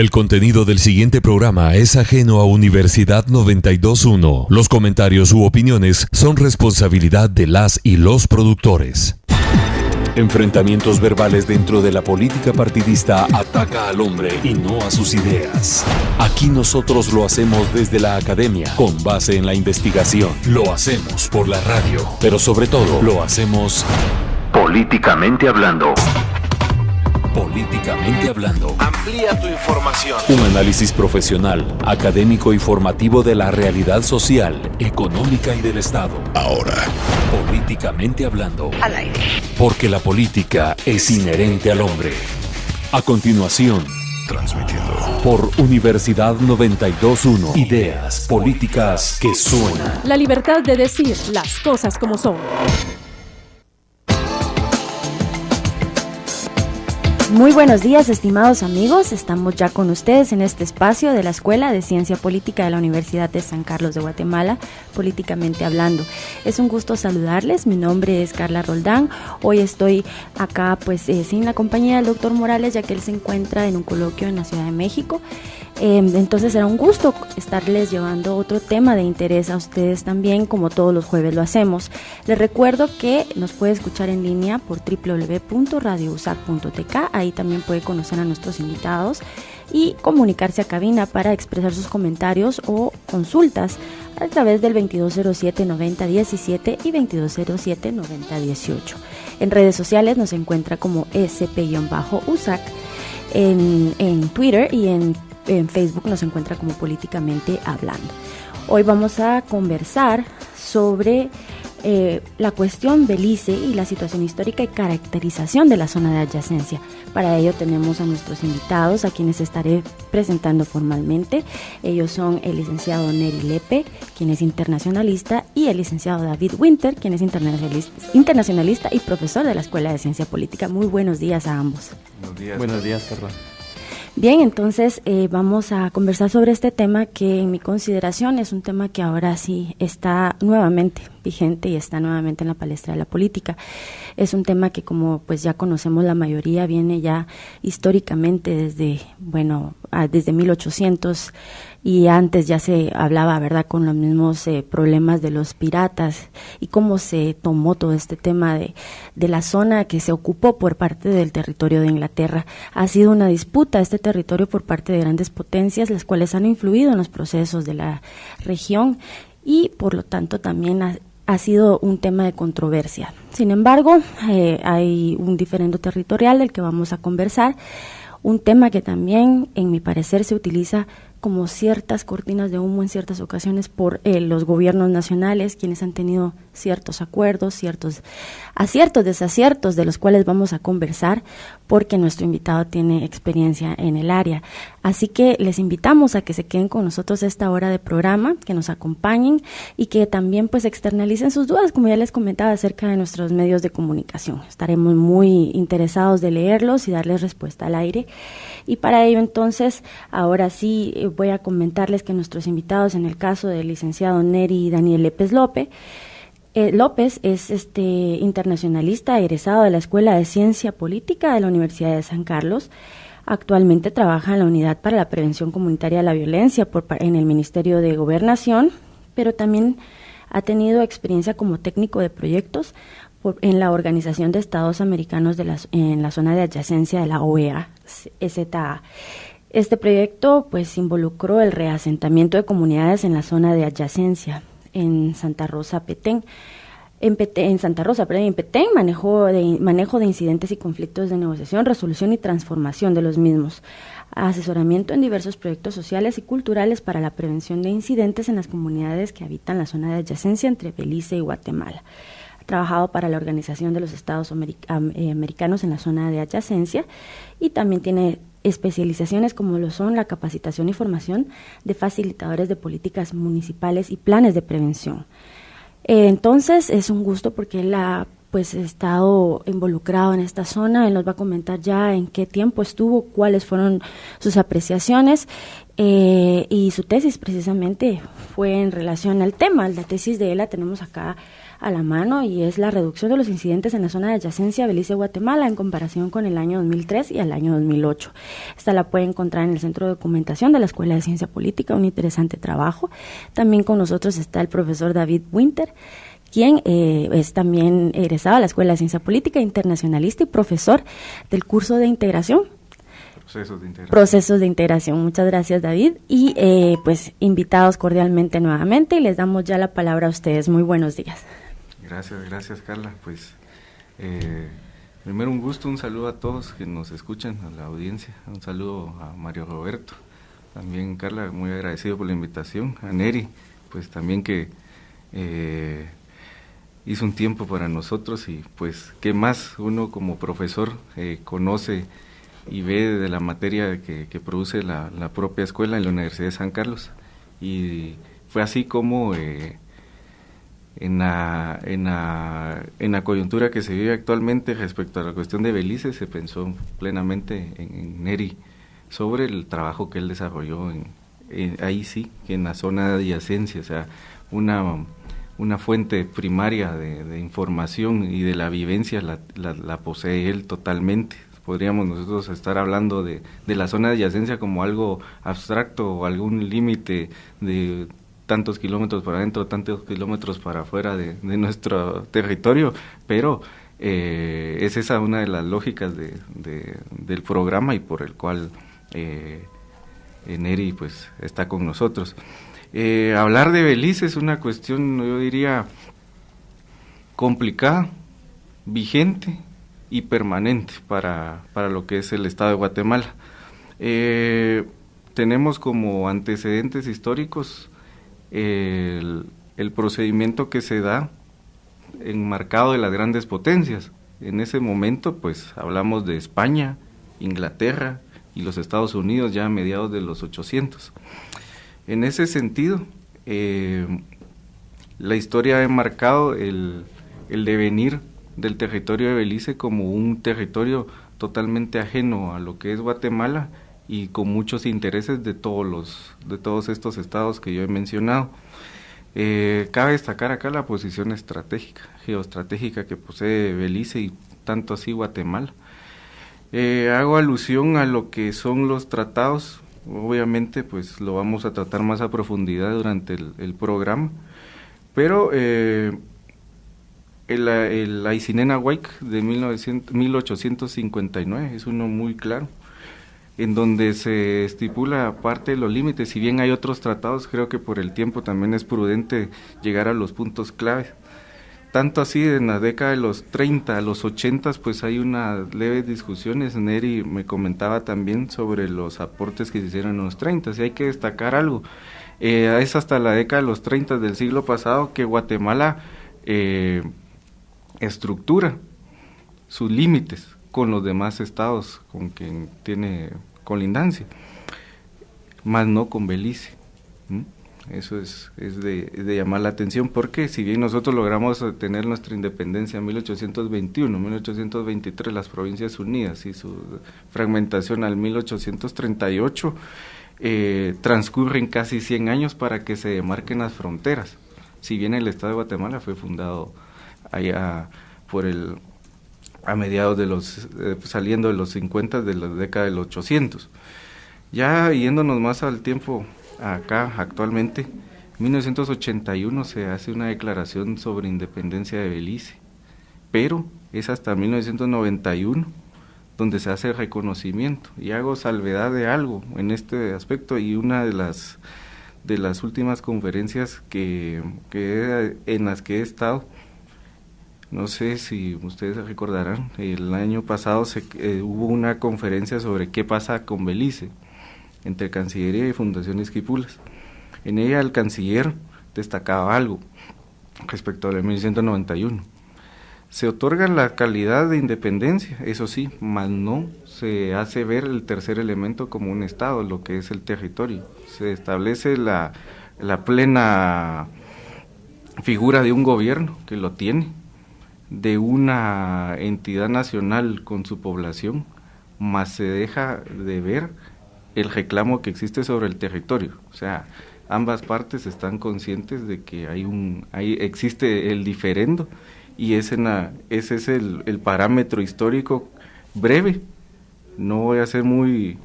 El contenido del siguiente programa es ajeno a Universidad 92.1. Los comentarios u opiniones son responsabilidad de las y los productores. Enfrentamientos verbales dentro de la política partidista ataca al hombre y no a sus ideas. Aquí nosotros lo hacemos desde la academia, con base en la investigación. Lo hacemos por la radio, pero sobre todo lo hacemos políticamente hablando. Políticamente hablando. Amplía tu información. Un análisis profesional, académico y formativo de la realidad social, económica y del Estado. Ahora, políticamente hablando. Al aire. Porque la política es inherente al hombre. A continuación, transmitiendo por Universidad 92.1. Ideas políticas que suenan. La libertad de decir las cosas como son. Muy buenos días, estimados amigos. Estamos ya con ustedes en este espacio de la Escuela de Ciencia Política de la Universidad de San Carlos de Guatemala, Políticamente Hablando. Es un gusto saludarles. Mi nombre es Carla Roldán. Hoy estoy acá sin la compañía del doctor Morales, ya que él se encuentra en un coloquio en la Ciudad de México. Entonces será un gusto estarles llevando otro tema de interés a ustedes también, como todos los jueves lo hacemos. Les recuerdo que nos puede escuchar en línea por www.radiousac.tk. Ahí también puede conocer a nuestros invitados y comunicarse a cabina para expresar sus comentarios o consultas a través del 2207-9017 y 2207-9018. En redes sociales nos encuentra como SP-USAC en Twitter, y en Facebook nos encuentra como Políticamente Hablando. Hoy vamos a conversar sobre la cuestión Belice y la situación histórica y caracterización de la zona de adyacencia. Para ello tenemos a nuestros invitados, a quienes estaré presentando formalmente. Ellos son el licenciado Neri Lepe, quien es internacionalista, y el licenciado David Winter, quien es internacionalista y profesor de la Escuela de Ciencia Política. Muy buenos días a ambos. Buenos días, Carla. Bien, entonces vamos a conversar sobre este tema que, en mi consideración, es un tema que ahora sí está nuevamente vigente y está nuevamente en la palestra de la política. Es un tema que, como pues ya conocemos la mayoría, viene ya históricamente desde 1800, y antes ya se hablaba, ¿verdad?, con los mismos problemas de los piratas y cómo se tomó todo este tema de la zona que se ocupó por parte del territorio de Inglaterra. Ha sido una disputa este territorio por parte de grandes potencias, las cuales han influido en los procesos de la región, y por lo tanto también ha sido un tema de controversia. Sin embargo, hay un diferendo territorial del que vamos a conversar, un tema que también, en mi parecer, se utiliza como ciertas cortinas de humo en ciertas ocasiones por los gobiernos nacionales, quienes han tenido ciertos acuerdos, ciertos aciertos, desaciertos, de los cuales vamos a conversar, porque nuestro invitado tiene experiencia en el área. Así que les invitamos a que se queden con nosotros esta hora de programa, que nos acompañen y que también pues externalicen sus dudas, como ya les comentaba, acerca de nuestros medios de comunicación. Estaremos muy interesados de leerlos y darles respuesta al aire. Y para ello, entonces, ahora sí voy a comentarles que nuestros invitados, en el caso del licenciado Neri Daniel López es internacionalista egresado de la Escuela de Ciencia Política de la Universidad de San Carlos. Actualmente trabaja en la Unidad para la Prevención Comunitaria de la Violencia en el Ministerio de Gobernación, pero también ha tenido experiencia como técnico de proyectos en la Organización de Estados Americanos en la zona de adyacencia de la OEA, ZA. Este proyecto pues involucró el reasentamiento de comunidades en la zona de adyacencia en Santa Rosa, Petén. En Petén, manejo de incidentes y conflictos de negociación, resolución y transformación de los mismos, asesoramiento en diversos proyectos sociales y culturales para la prevención de incidentes en las comunidades que habitan la zona de adyacencia entre Belice y Guatemala. Ha trabajado para la Organización de los Estados Americanos en la zona de adyacencia, y también tiene especializaciones como lo son la capacitación y formación de facilitadores de políticas municipales y planes de prevención. Entonces es un gusto porque él ha estado involucrado en esta zona. Él nos va a comentar ya en qué tiempo estuvo, cuáles fueron sus apreciaciones, y su tesis precisamente fue en relación al tema. La tesis de él la tenemos acá a la mano, y es la reducción de los incidentes en la zona de adyacencia Belice-Guatemala en comparación con el año 2003 y el año 2008. Esta la puede encontrar en el Centro de Documentación de la Escuela de Ciencia Política, un interesante trabajo. También con nosotros está el profesor David Winter, quien es también egresado a la Escuela de Ciencia Política, internacionalista y profesor del curso de integración. Procesos de integración. Muchas gracias, David. Y pues invitados cordialmente nuevamente, y les damos ya la palabra a ustedes. Muy buenos días. Gracias, Carla. Pues primero un gusto, un saludo a todos que nos escuchan, a la audiencia. Un saludo a Mario Roberto. También, Carla, muy agradecido por la invitación. A Neri, pues también que hizo un tiempo para nosotros, y pues qué más uno como profesor conoce y ve de la materia que produce la propia escuela en la Universidad de San Carlos. Y fue así como en la coyuntura que se vive actualmente respecto a la cuestión de Belice, se pensó plenamente en Neri sobre el trabajo que él desarrolló ahí sí, que en la zona de adyacencia, o sea, una fuente primaria de información y de la vivencia la posee él totalmente. Podríamos nosotros estar hablando de la zona de adyacencia como algo abstracto o algún límite de tantos kilómetros para adentro, tantos kilómetros para afuera de nuestro territorio, pero es esa una de las lógicas del programa, y por el cual Neri pues está con nosotros. Hablar de Belice es una cuestión, yo diría, complicada, vigente y permanente para lo que es el Estado de Guatemala. Tenemos como antecedentes históricos el procedimiento que se da enmarcado de las grandes potencias. En ese momento pues hablamos de España, Inglaterra y los Estados Unidos ya a mediados de los 800. En ese sentido, la historia ha enmarcado el devenir del territorio de Belice como un territorio totalmente ajeno a lo que es Guatemala, y con muchos intereses de todos estos estados que yo he mencionado. Cabe destacar acá la posición geoestratégica que posee Belice, y tanto así Guatemala. Hago alusión a lo que son los tratados. Obviamente pues lo vamos a tratar más a profundidad durante el programa, pero el Aycinena-Huayc de 1859 es uno muy claro, en donde se estipula parte de los límites. Si bien hay otros tratados, creo que por el tiempo también es prudente llegar a los puntos claves. Tanto así, en la década de los 30 a los 80, pues hay unas leves discusiones. Neri me comentaba también sobre los aportes que se hicieron en los 30, y hay que destacar algo. Es hasta la década de los 30 del siglo pasado que Guatemala estructura sus límites con los demás estados con quien tiene colindancia, más no con Belice. Eso es de llamar la atención, porque si bien nosotros logramos tener nuestra independencia en 1821, 1823 las Provincias Unidas y su fragmentación al 1838, transcurren casi 100 años para que se demarquen las fronteras. Si bien el Estado de Guatemala fue fundado allá a mediados de saliendo de los 50 de la década del 800. Ya yéndonos más al tiempo acá actualmente, en 1981 se hace una declaración sobre independencia de Belice, pero es hasta 1991 donde se hace el reconocimiento, y hago salvedad de algo en este aspecto, y una de las últimas conferencias en las que he estado, no sé si ustedes recordarán, el año pasado hubo una conferencia sobre qué pasa con Belice, entre Cancillería y Fundación Esquipulas. En ella el canciller destacaba algo respecto a la 1991. Se otorga la calidad de independencia, eso sí, mas no se hace ver el tercer elemento como un estado, lo que es el territorio. Se establece la plena figura de un gobierno que lo tiene, de una entidad nacional con su población, mas se deja de ver el reclamo que existe sobre el territorio. O sea, ambas partes están conscientes de que existe el diferendo, y ese es el parámetro histórico breve. No voy a ser muy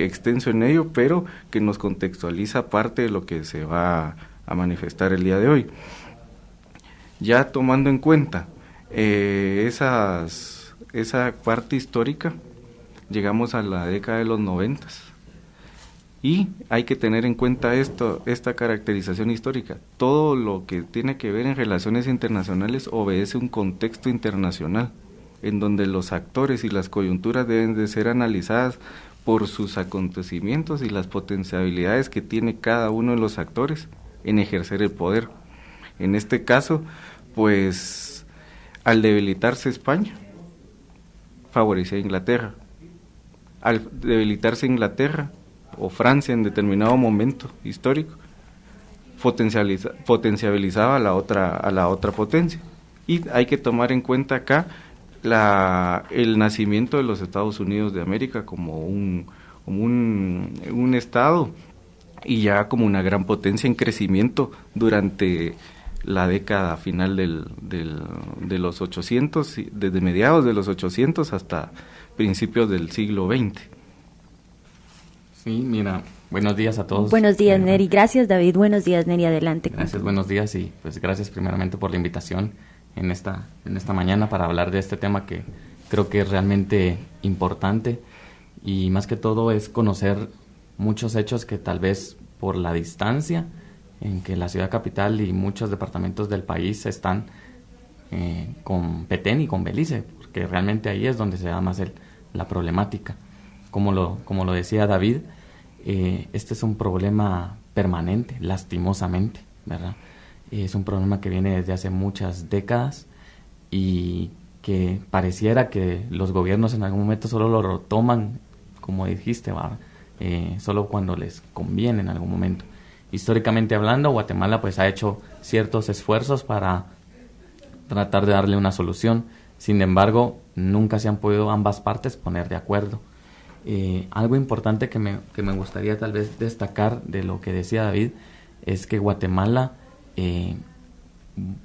extenso en ello, pero que nos contextualiza parte de lo que se va a manifestar el día de hoy. Ya tomando en cuenta esa parte histórica, llegamos a la década de los 90 y hay que tener en cuenta esta caracterización histórica. Todo lo que tiene que ver en relaciones internacionales obedece un contexto internacional, en donde los actores y las coyunturas deben de ser analizadas por sus acontecimientos y las potencialidades que tiene cada uno de los actores en ejercer el poder. En este caso, pues, al debilitarse España, favorecía a Inglaterra. Al debilitarse Inglaterra o Francia en determinado momento histórico, potencializaba a la otra potencia. Y hay que tomar en cuenta acá el nacimiento de los Estados Unidos de América como un estado, y ya como una gran potencia en crecimiento durante la década final de los 800, desde mediados de los 800 hasta principios del siglo XX. Sí, mira, buenos días a todos. Buenos días, Neri. Gracias, David. Buenos días, Neri. Adelante. Gracias, buenos días, y pues gracias primeramente por la invitación en esta mañana para hablar de este tema que creo que es realmente importante, y más que todo es conocer muchos hechos que tal vez por la distancia en que la ciudad capital y muchos departamentos del país están con Petén y con Belice, porque realmente ahí es donde se da más la problemática. Como lo decía David, este es un problema permanente, lastimosamente, ¿verdad? Es un problema que viene desde hace muchas décadas y que pareciera que los gobiernos en algún momento solo lo retoman, como dijiste, solo cuando les conviene en algún momento. Históricamente hablando, Guatemala pues ha hecho ciertos esfuerzos para tratar de darle una solución. Sin embargo, nunca se han podido ambas partes poner de acuerdo. Algo importante que me gustaría tal vez destacar de lo que decía David es que Guatemala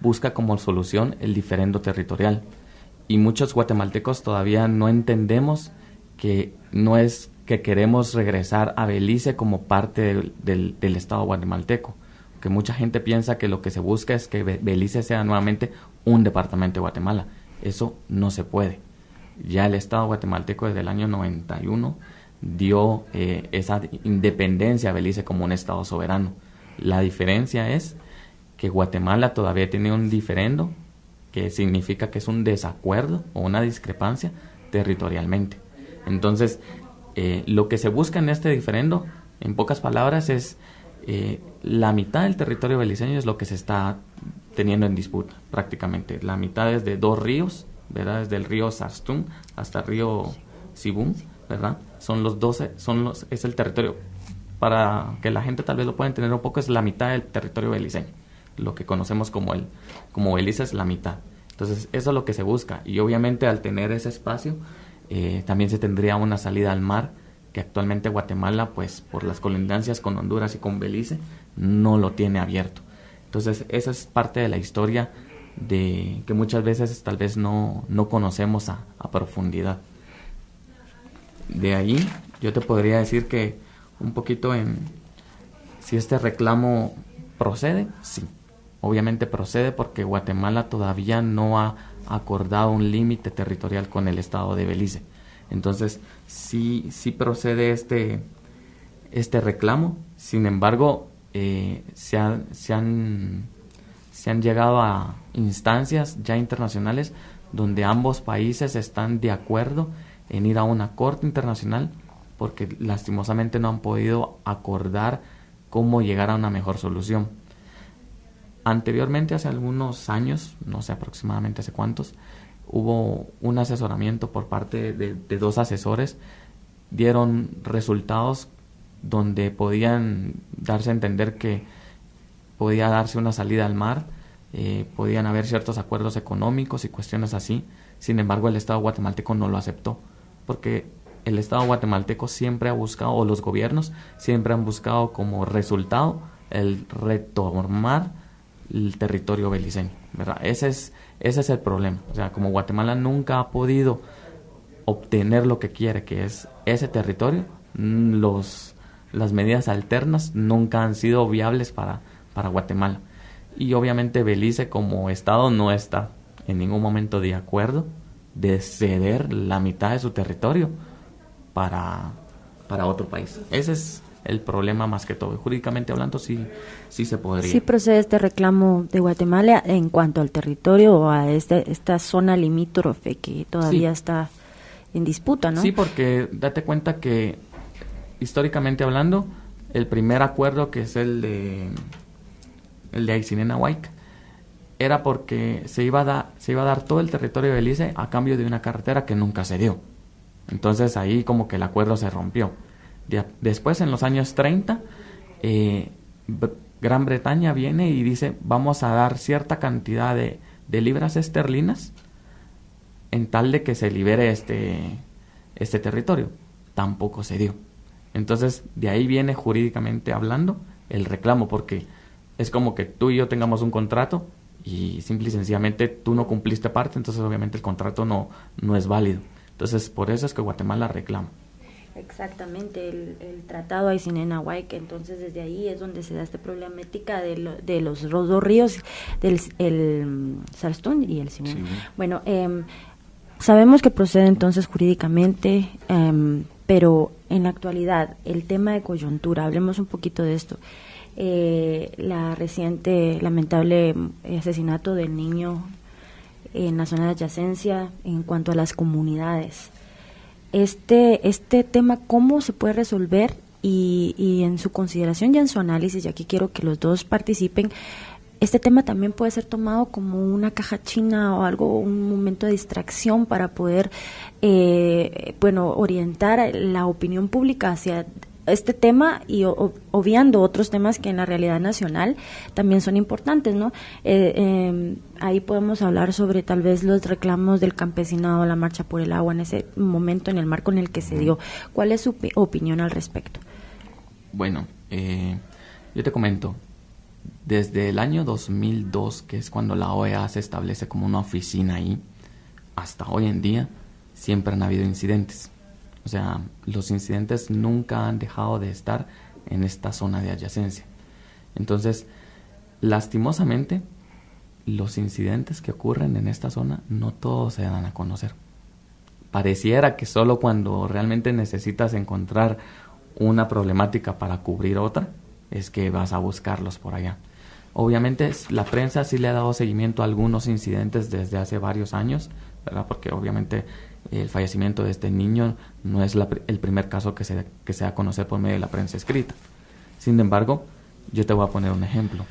busca como solución el diferendo territorial, y muchos guatemaltecos todavía no entendemos que no es que queremos regresar a Belice como parte del Estado guatemalteco, que mucha gente piensa que lo que se busca es que Belice sea nuevamente un departamento de Guatemala. Eso no se puede. Ya el Estado guatemalteco desde el año 91 dio esa independencia a Belice como un Estado soberano. La diferencia es que Guatemala todavía tiene un diferendo, que significa que es un desacuerdo o una discrepancia territorialmente. Entonces, lo que se busca en este diferendo, en pocas palabras, es la mitad del territorio beliceño es lo que se está teniendo en disputa, prácticamente. La mitad es de 2 ríos, ¿verdad? Desde el río Sarstún hasta el río Sibún, ¿verdad? Es el territorio. Para que la gente tal vez lo pueda entender un poco, es la mitad del territorio beliceño. Lo que conocemos como Belice es la mitad. Entonces, eso es lo que se busca. Y obviamente al tener ese espacio, también se tendría una salida al mar, que actualmente Guatemala, pues por las colindancias con Honduras y con Belice, no lo tiene abierto. Entonces, esa es parte de la historia de que muchas veces tal vez no conocemos a profundidad. De ahí, yo te podría decir que un poquito si este reclamo procede, sí. Obviamente procede porque Guatemala todavía no ha acordado un límite territorial con el estado de Belice. Entonces, sí procede este reclamo. Sin embargo, se han llegado a instancias ya internacionales donde ambos países están de acuerdo en ir a una corte internacional, porque lastimosamente no han podido acordar cómo llegar a una mejor solución. Anteriormente, hace algunos años, no sé aproximadamente hace cuántos, hubo un asesoramiento por parte de 2 asesores, dieron resultados donde podían darse a entender que podía darse una salida al mar, podían haber ciertos acuerdos económicos y cuestiones así. Sin embargo, el Estado guatemalteco no lo aceptó, porque el Estado guatemalteco siempre ha buscado, o los gobiernos siempre han buscado como resultado el retomar el territorio beliceño, ¿verdad? Ese es el problema. O sea, como Guatemala nunca ha podido obtener lo que quiere, que es ese territorio, las medidas alternas nunca han sido viables para Guatemala. Y obviamente Belice como Estado no está en ningún momento de acuerdo de ceder la mitad de su territorio para otro país. Ese es el problema más que todo. Jurídicamente hablando, sí se podría. Sí procede este reclamo de Guatemala en cuanto al territorio o a esta zona limítrofe que todavía está en disputa, ¿no? Sí, porque date cuenta que históricamente hablando, el primer acuerdo, que es el de Aycinena-Huayca, era porque se iba a dar todo el territorio de Belice a cambio de una carretera que nunca se dio. Entonces ahí como que el acuerdo se rompió. Después, en los años 30, Gran Bretaña viene y dice, vamos a dar cierta cantidad de libras esterlinas en tal de que se libere este territorio. Tampoco se dio. Entonces, de ahí viene jurídicamente hablando el reclamo, porque es como que tú y yo tengamos un contrato y simple y sencillamente tú no cumpliste parte, entonces obviamente el contrato no es válido. Entonces, por eso es que Guatemala reclama. Exactamente, el tratado Aycinena-Huayca, entonces desde ahí es donde se da esta problemática de los dos ríos, el Salstún y el Simón. Sí. Bueno, sabemos que procede entonces jurídicamente, pero en la actualidad, el tema de coyuntura, hablemos un poquito de esto. La reciente lamentable asesinato del niño en la zona de adyacencia en cuanto a las comunidades. Este tema, ¿cómo se puede resolver? Y en su consideración y en su análisis, y aquí quiero que los dos participen, este tema también puede ser tomado como una caja china o algo, un momento de distracción para poder, orientar la opinión pública hacia este tema y obviando otros temas que en la realidad nacional también son importantes, ¿no? Ahí podemos hablar sobre tal vez los reclamos del campesinado, la marcha por el agua en ese momento, en el marco en el que se dio. ¿Cuál es su opinión al respecto? Bueno, yo te comento, desde el año 2002, que es cuando la OEA se establece como una oficina ahí, hasta hoy en día, siempre han habido incidentes. O sea, los incidentes nunca han dejado de estar en esta zona de adyacencia. Entonces, lastimosamente, los incidentes que ocurren en esta zona no todos se dan a conocer. Pareciera que solo cuando realmente necesitas encontrar una problemática para cubrir otra, es que vas a buscarlos por allá. Obviamente, la prensa sí le ha dado seguimiento a algunos incidentes desde hace varios años, ¿verdad? Porque obviamente el fallecimiento de este niño no es el primer caso que se da a conocer por medio de la prensa escrita. Sin embargo, yo te voy a poner un ejemplo.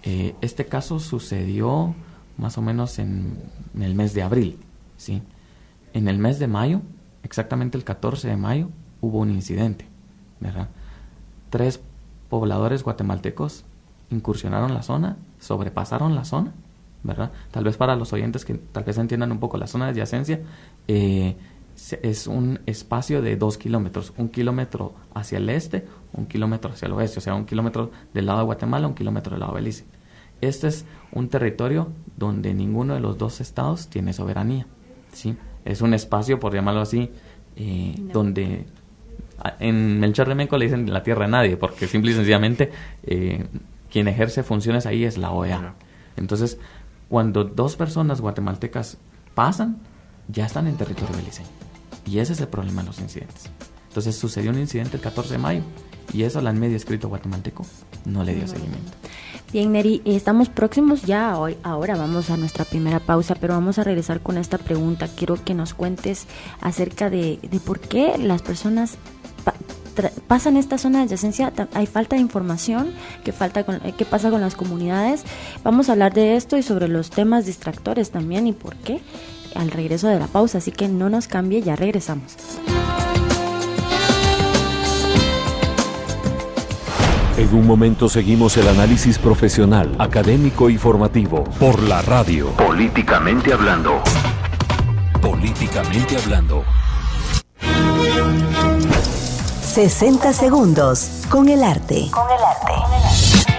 Este caso sucedió más o menos en el mes de abril, ¿sí? En el mes de mayo, exactamente el 14 de mayo, hubo un incidente, ¿verdad? 3 pobladores guatemaltecos incursionaron la zona, sobrepasaron la zona, ¿verdad? Tal vez para los oyentes que tal vez entiendan un poco, la zona de adyacencia es un espacio de 2 kilómetros, 1 kilómetro hacia el este, 1 kilómetro hacia el oeste, o sea, 1 kilómetro del lado de Guatemala, 1 kilómetro del lado de Belice. Este es un territorio donde ninguno de los dos estados tiene soberanía, ¿sí? Es un espacio, por llamarlo así, donde en Melchor de Meco le dicen la tierra de nadie, porque simple y sencillamente quien ejerce funciones ahí es la OEA. Entonces, cuando 2 personas guatemaltecas pasan, ya están en territorio beliceño. Y ese es el problema de los incidentes. Entonces, sucedió un incidente el 14 de mayo y eso al medio escrito guatemalteco no le dio seguimiento. Bien, Neri, estamos próximos ya hoy. Ahora vamos a nuestra primera pausa, pero vamos a regresar con esta pregunta. Quiero que nos cuentes acerca de por qué las personas pasan esta zona de adyacencia. Hay falta de información, qué pasa con las comunidades. Vamos a hablar de esto y sobre los temas distractores también y por qué al regreso de la pausa, así que no nos cambie, ya regresamos. En un momento seguimos el análisis profesional, académico y formativo por la radio. Políticamente hablando. Políticamente hablando. 60 segundos con el arte.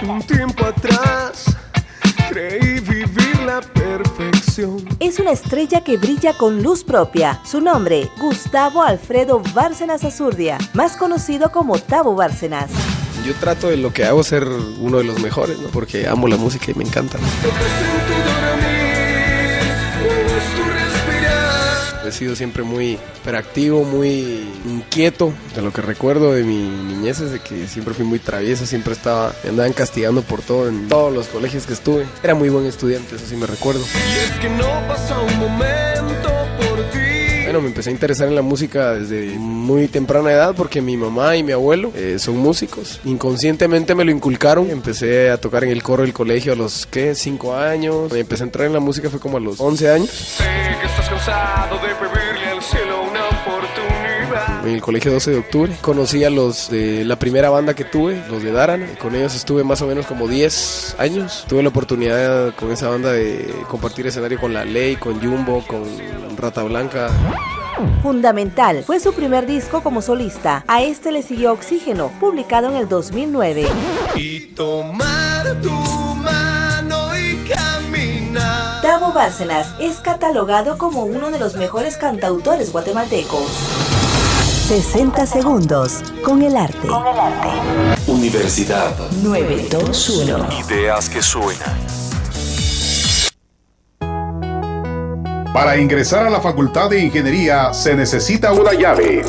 Un tiempo atrás creí vivir la perfección. Es una estrella que brilla con luz propia. Su nombre, Gustavo Alfredo Bárcenas Azurdia, más conocido como Tavo Bárcenas. Yo trato de lo que hago ser uno de los mejores, ¿no? Porque amo la música y me encanta. He sido siempre muy hiperactivo, muy inquieto. De lo que recuerdo de mi niñez es de que siempre fui muy travieso, me andaban castigando por todo en todos los colegios que estuve. Era muy buen estudiante, eso sí me recuerdo. Y es que no pasa un momento por ti. Bueno, me empecé a interesar en la música desde muy temprana edad porque mi mamá y mi abuelo son músicos. Inconscientemente me lo inculcaron. Empecé a tocar en el coro del colegio a los 5 años. Empecé a entrar en la música fue como a los 11 años. Sé que estás cansado de pedirle al cielo una oportunidad. En el colegio 12 de octubre conocí a los de la primera banda que tuve, los de Darana. Con ellos estuve más o menos como 10 años. Tuve la oportunidad con esa banda de compartir escenario con La Ley, con Jumbo, con Rata Blanca. Fundamental fue su primer disco como solista. A este le siguió Oxígeno, publicado en el 2009. Y tomar tu mano y caminar. Tavo Bárcenas es catalogado como uno de los mejores cantautores guatemaltecos. 60 segundos con el arte. Universidad 921. Ideas que suenan. Para ingresar a la Facultad de Ingeniería se necesita una llave.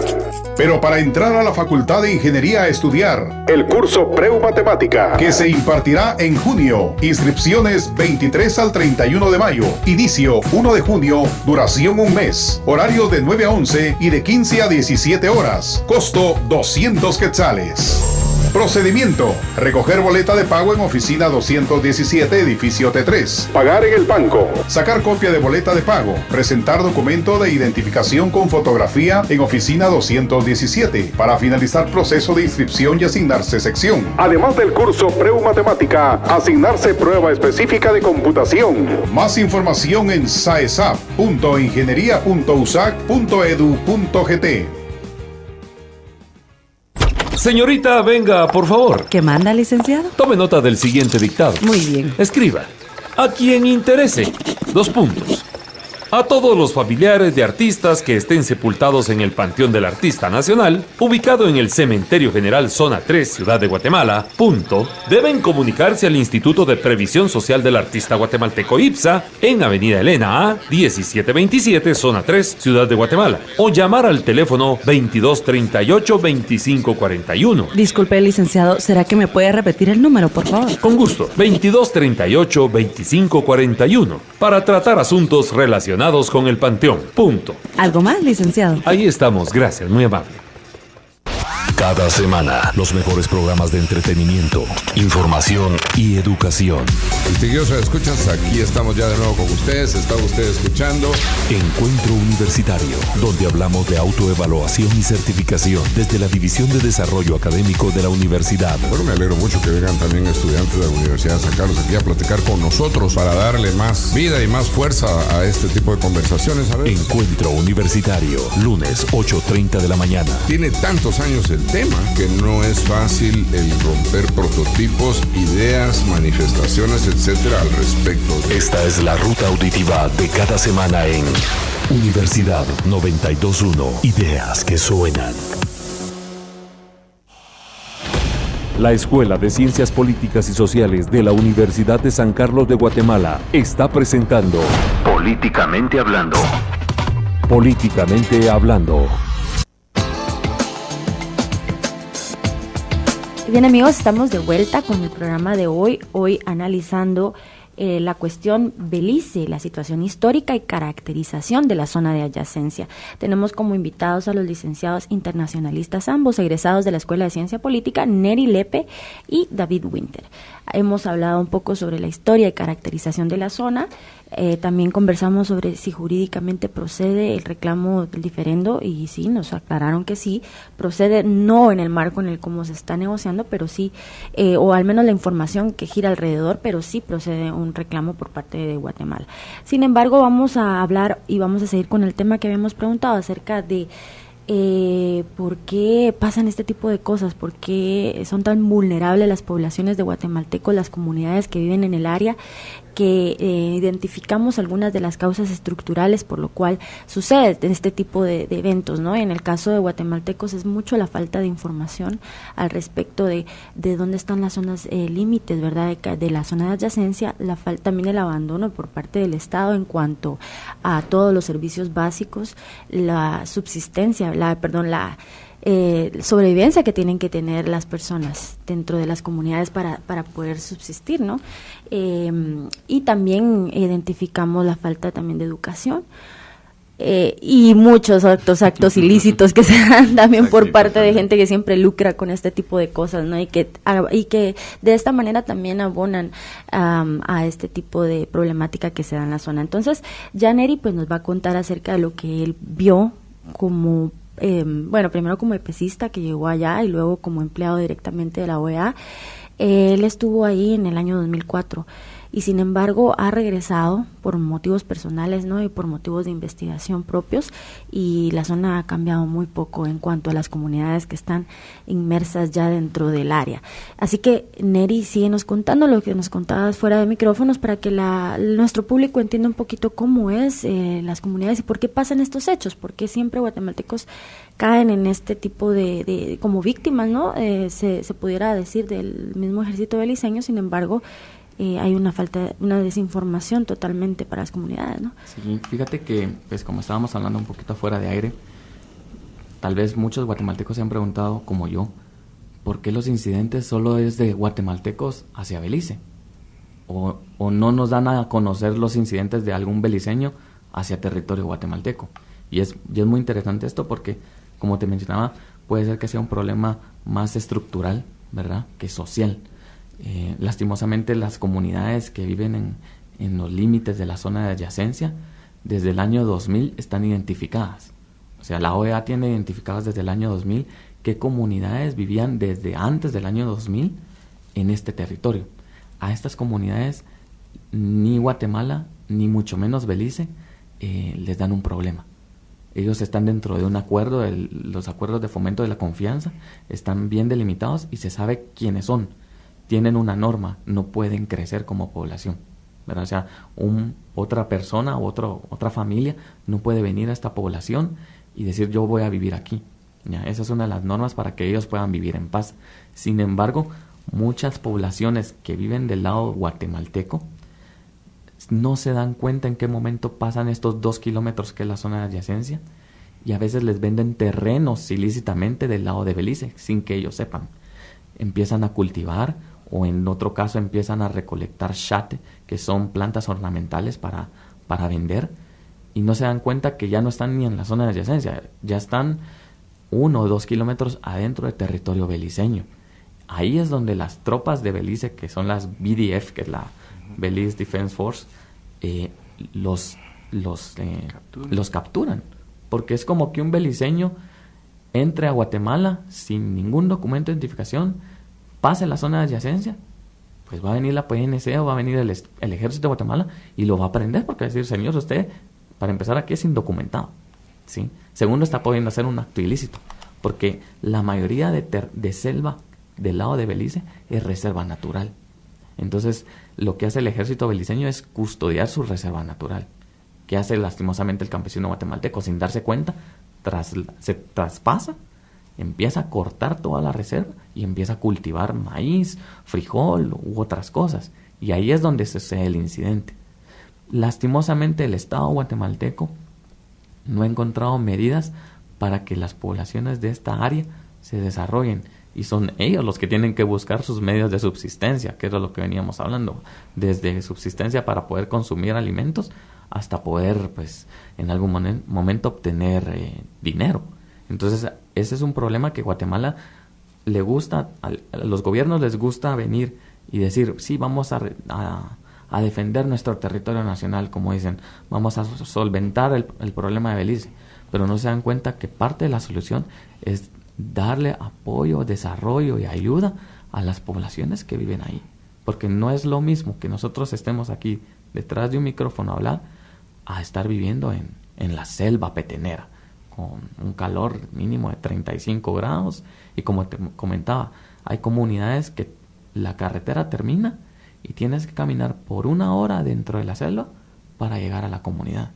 Pero para entrar a la Facultad de Ingeniería a estudiar el curso Preu Matemática, que se impartirá en junio. Inscripciones 23 al 31 de mayo. Inicio 1 de junio. Duración 1 mes. Horarios de 9 a 11 y de 15 a 17 horas. Costo 200 quetzales. Procedimiento: recoger boleta de pago en oficina 217, edificio T3. Pagar en el banco. Sacar copia de boleta de pago. Presentar documento de identificación con fotografía en oficina 217. Para finalizar proceso de inscripción y asignarse sección. Además del curso Preu Matemática, asignarse prueba específica de computación. Más información en saesap.ingeniería.usac.edu.gt. Señorita, venga, por favor. ¿Qué manda, licenciado? Tome nota del siguiente dictado. Muy bien. Escriba: a quien interese. 2 puntos. A todos los familiares de artistas que estén sepultados en el Panteón del Artista Nacional, ubicado en el Cementerio General Zona 3, Ciudad de Guatemala, deben comunicarse al Instituto de Previsión Social del Artista Guatemalteco IPSA, en Avenida Elena A, 1727, Zona 3, Ciudad de Guatemala, o llamar al teléfono 2238-2541. Disculpe, licenciado, ¿será que me puede repetir el número, por favor? Con gusto, 2238-2541, para tratar asuntos relacionados con el Panteón. ¿Algo más, licenciado? Ahí estamos, gracias, muy amable. Cada semana, los mejores programas de entretenimiento, información y educación. Distinguidos escuchas, aquí estamos ya de nuevo con ustedes. Está usted escuchando Encuentro Universitario, donde hablamos de autoevaluación y certificación desde la División de Desarrollo Académico de la Universidad. Bueno, me alegro mucho que vengan también estudiantes de la Universidad de San Carlos aquí a platicar con nosotros para darle más vida y más fuerza a este tipo de conversaciones. Encuentro Universitario, lunes 8:30 de la mañana. Tiene tantos años el tema que no es fácil el romper prototipos, ideas, manifestaciones, etcétera al respecto. Esta es la ruta auditiva de cada semana en Universidad 921. Ideas que suenan. La Escuela de Ciencias Políticas y Sociales de la Universidad de San Carlos de Guatemala está presentando Políticamente Hablando. Políticamente Hablando. Bien, amigos, estamos de vuelta con el programa de hoy analizando la cuestión Belice, la situación histórica y caracterización de la zona de adyacencia. Tenemos como invitados a los licenciados internacionalistas, ambos egresados de la Escuela de Ciencia Política, Neri Lepe y David Winter. Hemos hablado un poco sobre la historia y caracterización de la zona. También conversamos sobre si jurídicamente procede el reclamo del diferendo, y sí, nos aclararon que sí, procede no en el marco en el cómo se está negociando, pero sí, o al menos la información que gira alrededor, pero sí procede un reclamo por parte de Guatemala. Sin embargo, vamos a hablar y vamos a seguir con el tema que habíamos preguntado acerca de ¿por qué pasan este tipo de cosas? ¿Por qué son tan vulnerables las poblaciones de guatemaltecos, las comunidades que viven en el área? Que identificamos algunas de las causas estructurales por lo cual sucede este tipo de eventos, ¿no? En el caso de guatemaltecos es mucho la falta de información al respecto de dónde están las zonas límites, ¿verdad? De la zona de adyacencia, también el abandono por parte del Estado en cuanto a todos los servicios básicos, la subsistencia, la sobrevivencia que tienen que tener las personas dentro de las comunidades para poder subsistir, ¿no? Y también identificamos la falta también de educación y muchos actos ilícitos que se dan también por parte de gente que siempre lucra con este tipo de cosas, ¿no? Y que de esta manera también abonan a este tipo de problemática que se da en la zona. Entonces, ya Neri pues nos va a contar acerca de lo que él vio como primero como epecista que llegó allá y luego como empleado directamente de la OEA. Él estuvo ahí en el año 2004 y sin embargo ha regresado por motivos personales, ¿no? Y por motivos de investigación propios, y la zona ha cambiado muy poco en cuanto a las comunidades que están inmersas ya dentro del área. Así que Neri, síguenos contando lo que nos contabas fuera de micrófonos para que nuestro público entienda un poquito cómo es las comunidades y por qué pasan estos hechos, por qué siempre guatemaltecos caen en este tipo de como víctimas, ¿no? Se pudiera decir del mismo ejército beliceño. Sin embargo, hay una desinformación totalmente para las comunidades, ¿no? Sí, fíjate que, pues como estábamos hablando un poquito fuera de aire, tal vez muchos guatemaltecos se han preguntado, como yo, ¿por qué los incidentes solo es de guatemaltecos hacia Belice? O no nos dan a conocer los incidentes de algún beliceño hacia territorio guatemalteco. Y es muy interesante esto porque, como te mencionaba, puede ser que sea un problema más estructural, ¿verdad?, que social. Lastimosamente las comunidades que viven en los límites de la zona de adyacencia desde el año 2000 están identificadas. O sea, la OEA tiene identificadas desde el año 2000 qué comunidades vivían desde antes del año 2000 en este territorio. A estas comunidades ni Guatemala ni mucho menos Belice les dan un problema. Ellos están dentro de un acuerdo, los acuerdos de fomento de la confianza están bien delimitados y se sabe quiénes son. Tienen una norma, no pueden crecer como población, ¿verdad? O sea, otra persona u otra familia no puede venir a esta población y decir yo voy a vivir aquí. ¿Ya? Esa es una de las normas para que ellos puedan vivir en paz. Sin embargo, muchas poblaciones que viven del lado guatemalteco no se dan cuenta en qué momento pasan estos 2 kilómetros que es la zona de adyacencia, y a veces les venden terrenos ilícitamente del lado de Belice sin que ellos sepan. Empiezan a cultivar, o en otro caso empiezan a recolectar chate, que son plantas ornamentales para vender, y no se dan cuenta que ya no están ni en la zona de adyacencia, ya están 1 o 2 kilómetros adentro del territorio beliceño. Ahí es donde las tropas de Belice, que son las BDF, que es la Belize Defense Force, los capturan, porque es como que un beliceño entre a Guatemala sin ningún documento de identificación, pase la zona de adyacencia, pues va a venir la PNC o va a venir el ejército de Guatemala y lo va a prender, porque va a decir, señor, usted, para empezar, aquí es indocumentado, ¿sí? Segundo, está pudiendo hacer un acto ilícito, porque la mayoría de selva del lado de Belice es reserva natural. Entonces, lo que hace el ejército beliceño es custodiar su reserva natural. ¿Qué hace lastimosamente el campesino guatemalteco? Sin darse cuenta, se traspasa, empieza a cortar toda la reserva y empieza a cultivar maíz, frijol u otras cosas. Y ahí es donde sucede el incidente. Lastimosamente el Estado guatemalteco no ha encontrado medidas para que las poblaciones de esta área se desarrollen. Y son ellos los que tienen que buscar sus medios de subsistencia, que es lo que veníamos hablando. Desde subsistencia para poder consumir alimentos hasta poder, pues, en algún momento obtener dinero. Entonces, ese es un problema que Guatemala le gusta, a los gobiernos les gusta venir y decir, sí, vamos a defender nuestro territorio nacional, como dicen, vamos a solventar el problema de Belice, pero no se dan cuenta que parte de la solución es darle apoyo, desarrollo y ayuda a las poblaciones que viven ahí, porque no es lo mismo que nosotros estemos aquí detrás de un micrófono a hablar a estar viviendo en la selva petenera, con un calor mínimo de 35 grados y como te comentaba, hay comunidades que la carretera termina y tienes que caminar por 1 hora dentro de la selva para llegar a la comunidad.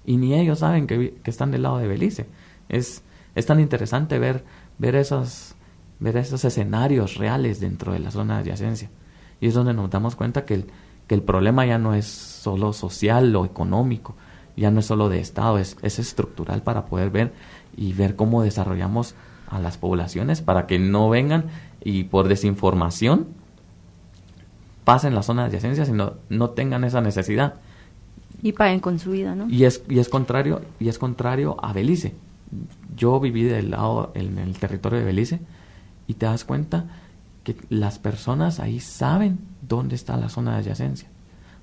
Y ni ellos saben que están del lado de Belice. Es tan interesante ver esos escenarios reales dentro de la zona de adyacencia. Y es donde nos damos cuenta que el problema ya no es solo social o económico, ya no es solo de Estado, es estructural para poder ver cómo desarrollamos a las poblaciones para que no vengan y por desinformación pasen la zona de adyacencia, sino no tengan esa necesidad. Y paguen con su vida, ¿no? Y es contrario a Belice. Yo viví del lado en el territorio de Belice y te das cuenta que las personas ahí saben dónde está la zona de adyacencia.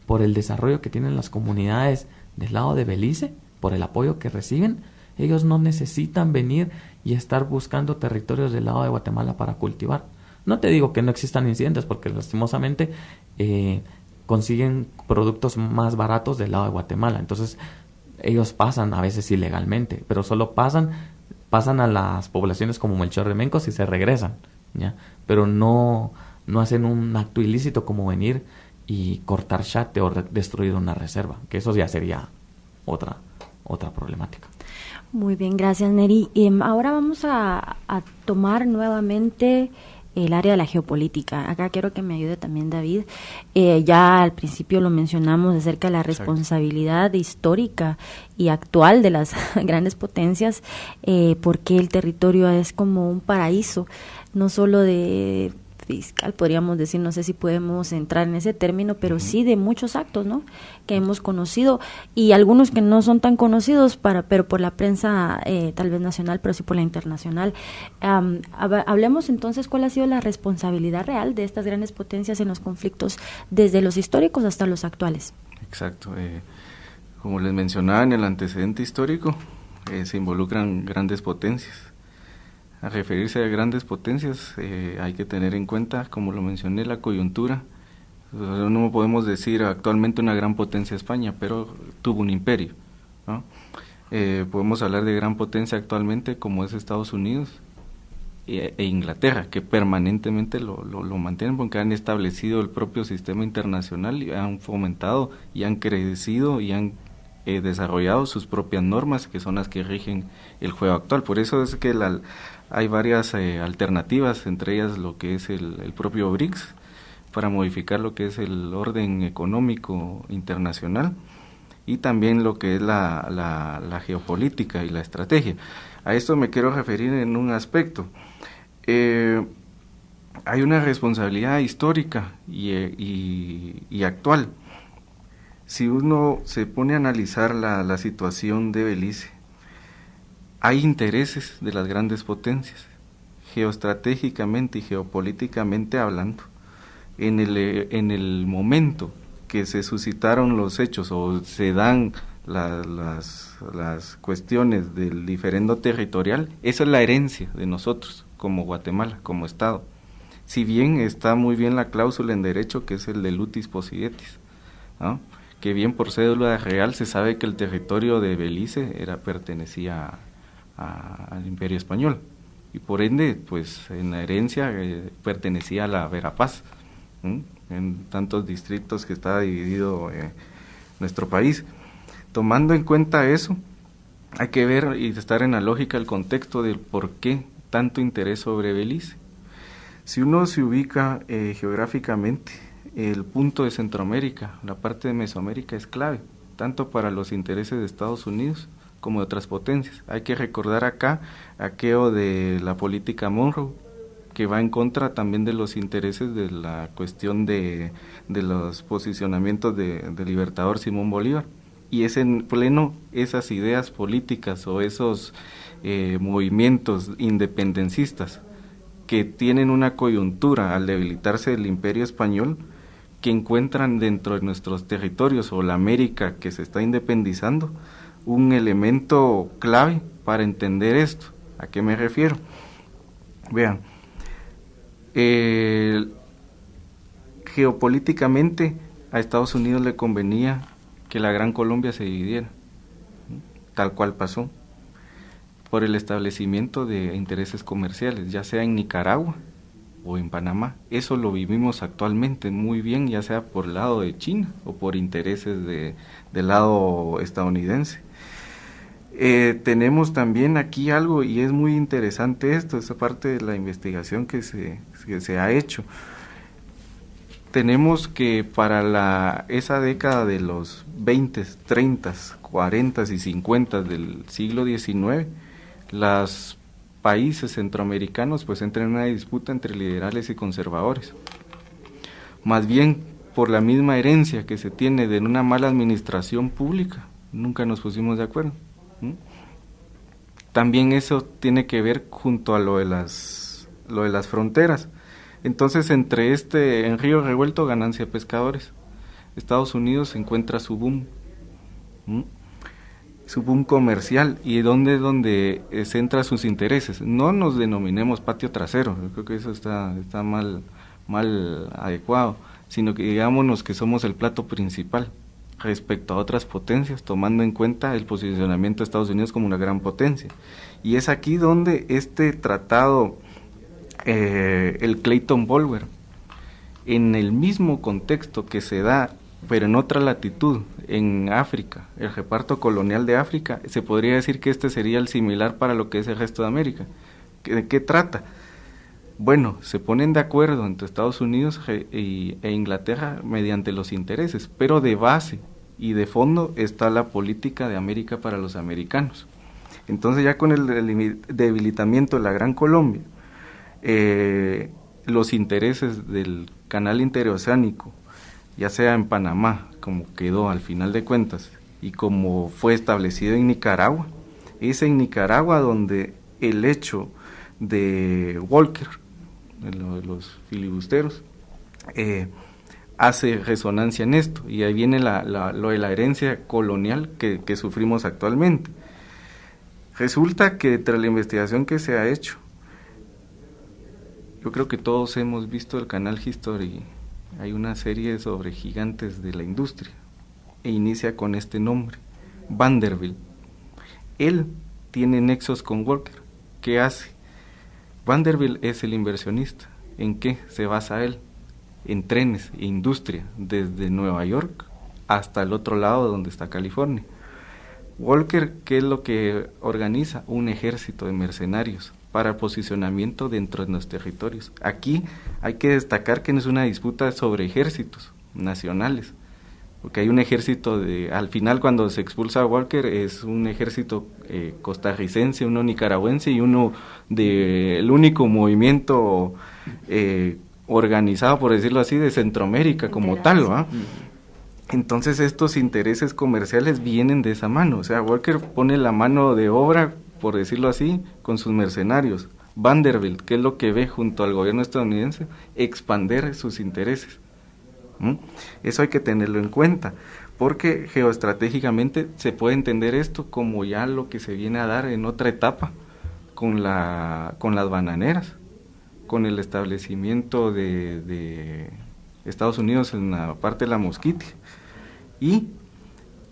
Por el desarrollo que tienen las comunidades del lado de Belice, por el apoyo que reciben, ellos no necesitan venir y estar buscando territorios del lado de Guatemala para cultivar. No te digo que no existan incidentes, porque lastimosamente consiguen productos más baratos del lado de Guatemala. Entonces ellos pasan a veces ilegalmente, pero solo pasan a las poblaciones como Melchor de Mencos y se regresan, ¿ya? Pero no hacen un acto ilícito como venir y cortar chate o destruir una reserva, que eso ya sería otra problemática. Muy bien, gracias, Neri. Ahora vamos a tomar nuevamente el área de la geopolítica. Acá quiero que me ayude también David. Ya al principio lo mencionamos acerca de la responsabilidad histórica y actual de las grandes potencias, porque el territorio es como un paraíso, no solo de fiscal, podríamos decir, no sé si podemos entrar en ese término, pero sí de muchos actos, ¿no?, que hemos conocido, y algunos que no son tan conocidos pero por la prensa tal vez nacional, pero sí por la internacional. Hablemos entonces cuál ha sido la responsabilidad real de estas grandes potencias en los conflictos, desde los históricos hasta los actuales. Exacto. Como les mencionaba en el antecedente histórico, se involucran grandes potencias. A referirse a grandes potencias hay que tener en cuenta, como lo mencioné, la coyuntura. No podemos decir actualmente una gran potencia España, pero tuvo un imperio, ¿no? Podemos hablar de gran potencia actualmente como es Estados Unidos e Inglaterra, que permanentemente lo mantienen porque han establecido el propio sistema internacional y han fomentado y han crecido y han desarrollado sus propias normas, que son las que rigen el juego actual. Por eso es que hay varias alternativas, entre ellas lo que es el propio BRICS, para modificar lo que es el orden económico internacional, y también lo que es la geopolítica y la estrategia. A esto me quiero referir en un aspecto. Hay una responsabilidad histórica y actual. Si uno se pone a analizar la situación de Belice, hay intereses de las grandes potencias, geoestratégicamente y geopolíticamente hablando. En el momento que se suscitaron los hechos o se dan las cuestiones del diferendo territorial, esa es la herencia de nosotros como Guatemala, como Estado. Si bien está muy bien la cláusula en derecho, que es el de lutis possidetis, ¿no?, que bien por cédula real se sabe que el territorio de Belice pertenecía al Imperio Español, y por ende, pues en la herencia pertenecía a la Verapaz, en tantos distritos que está dividido nuestro país. Tomando en cuenta eso, hay que ver y estar en la lógica el contexto del por qué tanto interés sobre Belice. Si uno se ubica geográficamente, el punto de Centroamérica, la parte de Mesoamérica es clave, tanto para los intereses de Estados Unidos como de otras potencias. Hay que recordar acá aquello de la política Monroe, que va en contra también de los intereses de la cuestión de los posicionamientos del libertador Simón Bolívar, y es en pleno esas ideas políticas o esos movimientos independencistas que tienen una coyuntura al debilitarse el Imperio Español, que encuentran dentro de nuestros territorios o la América que se está independizando un elemento clave para entender esto. ¿A qué me refiero? Vean, geopolíticamente a Estados Unidos le convenía que la Gran Colombia se dividiera, tal cual pasó. por el establecimiento de intereses comerciales, ya sea en Nicaragua o en Panamá. Eso lo vivimos actualmente muy bien, ya sea por el lado de China o por intereses del lado estadounidense. Tenemos también aquí algo, y es muy interesante esto, esa parte de la investigación que se ha hecho. Tenemos que para esa década de los 20, 30, 40 y 50 del siglo XIX, los países centroamericanos pues entran en una disputa entre liberales y conservadores. Más bien por la misma herencia que se tiene de una mala administración pública, nunca nos pusimos de acuerdo. También eso tiene que ver junto a lo de las fronteras. Entonces, en Río Revuelto, ganancia de pescadores. Estados Unidos encuentra su boom comercial, y donde centra sus intereses. No nos denominemos patio trasero, yo creo que eso está mal adecuado, sino que digámonos que somos el plato principal respecto a otras potencias, tomando en cuenta el posicionamiento de Estados Unidos como una gran potencia. Y es aquí donde este tratado, el Clayton-Bolwer, en el mismo contexto que se da, pero en otra latitud, en África, el reparto colonial de África, se podría decir que este sería el similar para lo que es el resto de América. ¿De qué trata? Bueno, se ponen de acuerdo entre Estados Unidos e Inglaterra mediante los intereses, pero de base y de fondo está la política de América para los americanos. Entonces, ya con el debilitamiento de la Gran Colombia, los intereses del canal interoceánico, ya sea en Panamá, como quedó al final de cuentas, y como fue establecido en Nicaragua, es en Nicaragua donde el hecho de Walker, de los filibusteros, hace resonancia en esto, y ahí viene lo de la herencia colonial que sufrimos actualmente. Resulta que tras la investigación que se ha hecho, yo creo que todos hemos visto el canal History, hay una serie sobre gigantes de la industria, e inicia con este nombre, Vanderbilt. Él tiene nexos con Walker. ¿Qué hace? Vanderbilt es el inversionista. ¿En qué se basa él? En trenes e industria, desde Nueva York hasta el otro lado donde está California. Walker, ¿qué es lo que organiza? Un ejército de mercenarios para posicionamiento dentro de los territorios. Aquí hay que destacar que no es una disputa sobre ejércitos nacionales, porque hay un ejército al final cuando se expulsa a Walker es un ejército costarricense, uno nicaragüense y uno del único movimiento organizado, por decirlo así, de Centroamérica como tal, ¿va? Entonces estos intereses comerciales vienen de esa mano, o sea, Walker pone la mano de obra, por decirlo así, con sus mercenarios. Vanderbilt, ¿qué es lo que ve junto al gobierno estadounidense? Expander sus intereses. Eso hay que tenerlo en cuenta, porque geoestratégicamente se puede entender esto como ya lo que se viene a dar en otra etapa con las bananeras, con el establecimiento de Estados Unidos en la parte de la Mosquitia, y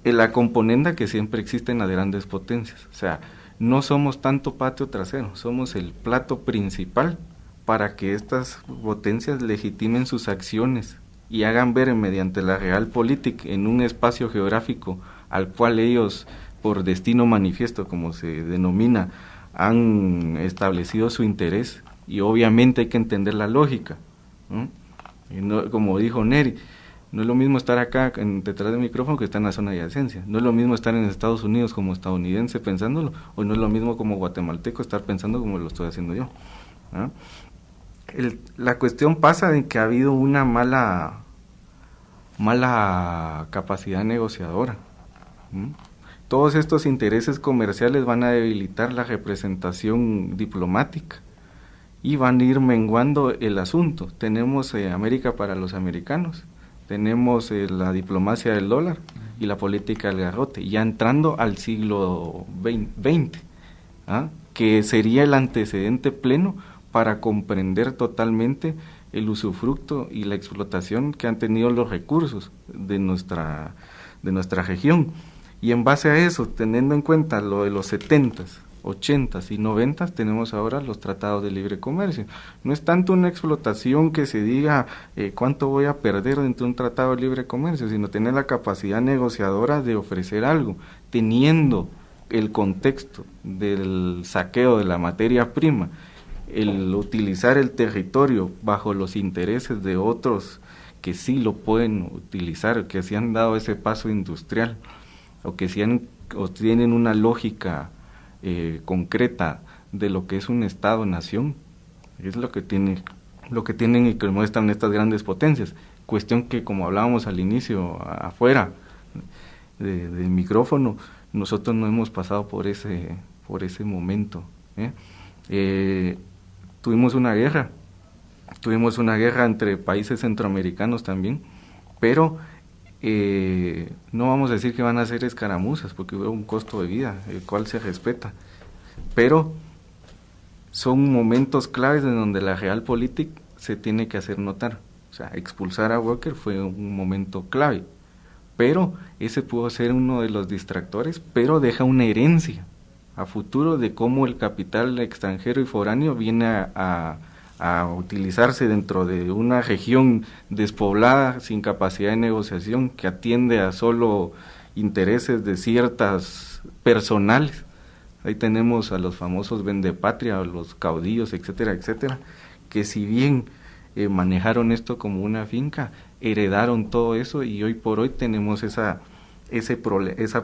en la componenda que siempre existe en las grandes potencias. O sea, no somos tanto patio trasero, somos el plato principal para que estas potencias legitimen sus acciones y hagan ver mediante la realpolitik en un espacio geográfico al cual ellos, por destino manifiesto, como se denomina, han establecido su interés, y obviamente hay que entender la lógica, ¿no? Y no, como dijo Neri, no es lo mismo estar acá detrás del micrófono que estar en la zona de adyacencia, no es lo mismo estar en Estados Unidos como estadounidense pensándolo, o no es lo mismo como guatemalteco estar pensando como lo estoy haciendo yo, ¿no? La cuestión pasa en que ha habido una mala capacidad negociadora. Todos estos intereses comerciales van a debilitar la representación diplomática y van a ir menguando el asunto. Tenemos América para los americanos, tenemos la diplomacia del dólar y la política del garrote, ya entrando al siglo XX, que sería el antecedente pleno para comprender totalmente el usufructo y la explotación que han tenido los recursos de nuestra región. Y en base a eso, teniendo en cuenta lo de los 70s 80s y 90s tenemos ahora los tratados de libre comercio. No es tanto una explotación que se diga cuánto voy a perder dentro de un tratado de libre comercio, sino tener la capacidad negociadora de ofrecer algo, teniendo el contexto del saqueo de la materia prima, el utilizar el territorio bajo los intereses de otros que sí lo pueden utilizar, que sí han dado ese paso industrial, o que sí o tienen una lógica concreta de lo que es un Estado-nación. Es lo que tienen y que muestran estas grandes potencias. Cuestión que, como hablábamos al inicio, afuera del micrófono, nosotros no hemos pasado por ese momento. Tuvimos una guerra entre países centroamericanos también, pero no vamos a decir que van a ser escaramuzas, porque hubo un costo de vida, el cual se respeta, pero son momentos claves en donde la realpolitik se tiene que hacer notar. O sea, expulsar a Walker fue un momento clave, pero ese pudo ser uno de los distractores, pero deja una herencia a futuro de cómo el capital extranjero y foráneo viene a utilizarse dentro de una región despoblada, sin capacidad de negociación, que atiende a solo intereses de ciertas personales. Ahí tenemos a los famosos vendepatria, a los caudillos, etcétera, etcétera, que si bien manejaron esto como una finca, heredaron todo eso y hoy por hoy tenemos esa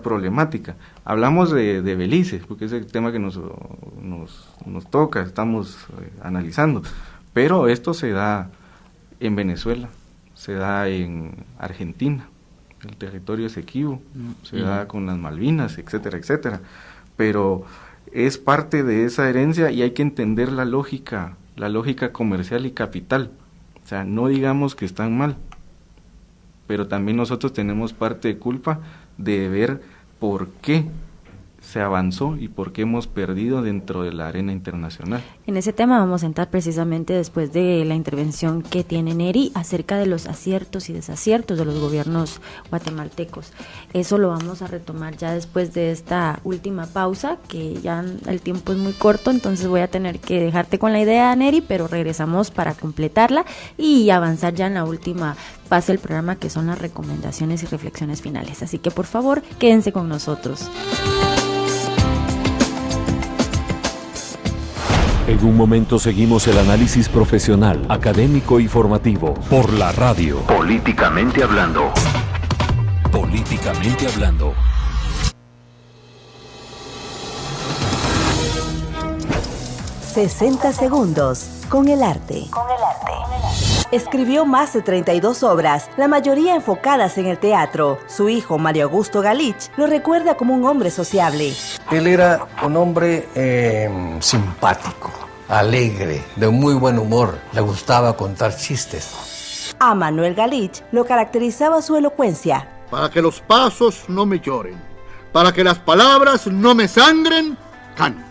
problemática. Hablamos de Belice, porque es el tema que nos toca, estamos analizando, pero esto se da en Venezuela, se da en Argentina, el territorio Esequibo, se da con las Malvinas, etcétera, etcétera, pero es parte de esa herencia y hay que entender la lógica comercial y capital. O sea, no digamos que están mal, pero también nosotros tenemos parte de culpa de ver por qué se avanzó y por qué hemos perdido dentro de la arena internacional. En ese tema vamos a entrar precisamente después de la intervención que tiene Neri acerca de los aciertos y desaciertos de los gobiernos guatemaltecos. Eso lo vamos a retomar ya después de esta última pausa, que ya el tiempo es muy corto, entonces voy a tener que dejarte con la idea, Neri, pero regresamos para completarla y avanzar ya en la última fase del programa, que son las recomendaciones y reflexiones finales. Así que por favor, quédense con nosotros. En un momento seguimos el análisis profesional, académico y formativo por la radio. Políticamente hablando. Políticamente hablando. ...60 segundos con el arte. Escribió más de 32 obras, la mayoría enfocadas en el teatro. Su hijo, Mario Augusto Galich, lo recuerda como un hombre sociable. Él era un hombre simpático, alegre, de muy buen humor. Le gustaba contar chistes. A Manuel Galich lo caracterizaba su elocuencia. Para que los pasos no me lloren, para que las palabras no me sangren, canto.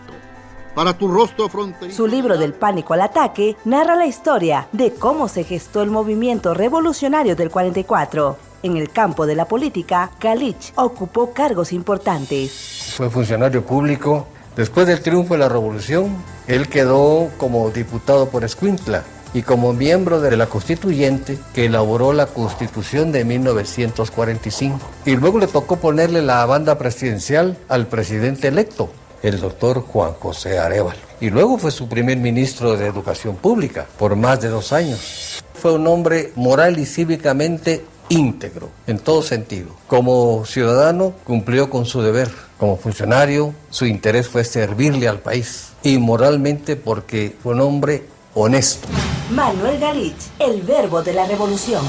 Para tu rostro fronterizo. Su libro Del pánico al ataque narra la historia de cómo se gestó el movimiento revolucionario del 44. En el campo de la política, Galich ocupó cargos importantes. Fue funcionario público. Después del triunfo de la revolución, él quedó como diputado por Escuintla y como miembro de la constituyente que elaboró la Constitución de 1945. Y luego le tocó ponerle la banda presidencial al presidente electo, el doctor Juan José Arévalo. Y luego fue su primer ministro de Educación Pública por más de 2 años. Fue un hombre moral y cívicamente íntegro, en todo sentido. Como ciudadano cumplió con su deber. Como funcionario, su interés fue servirle al país. Y moralmente porque fue un hombre honesto. Manuel Galich, el verbo de la revolución.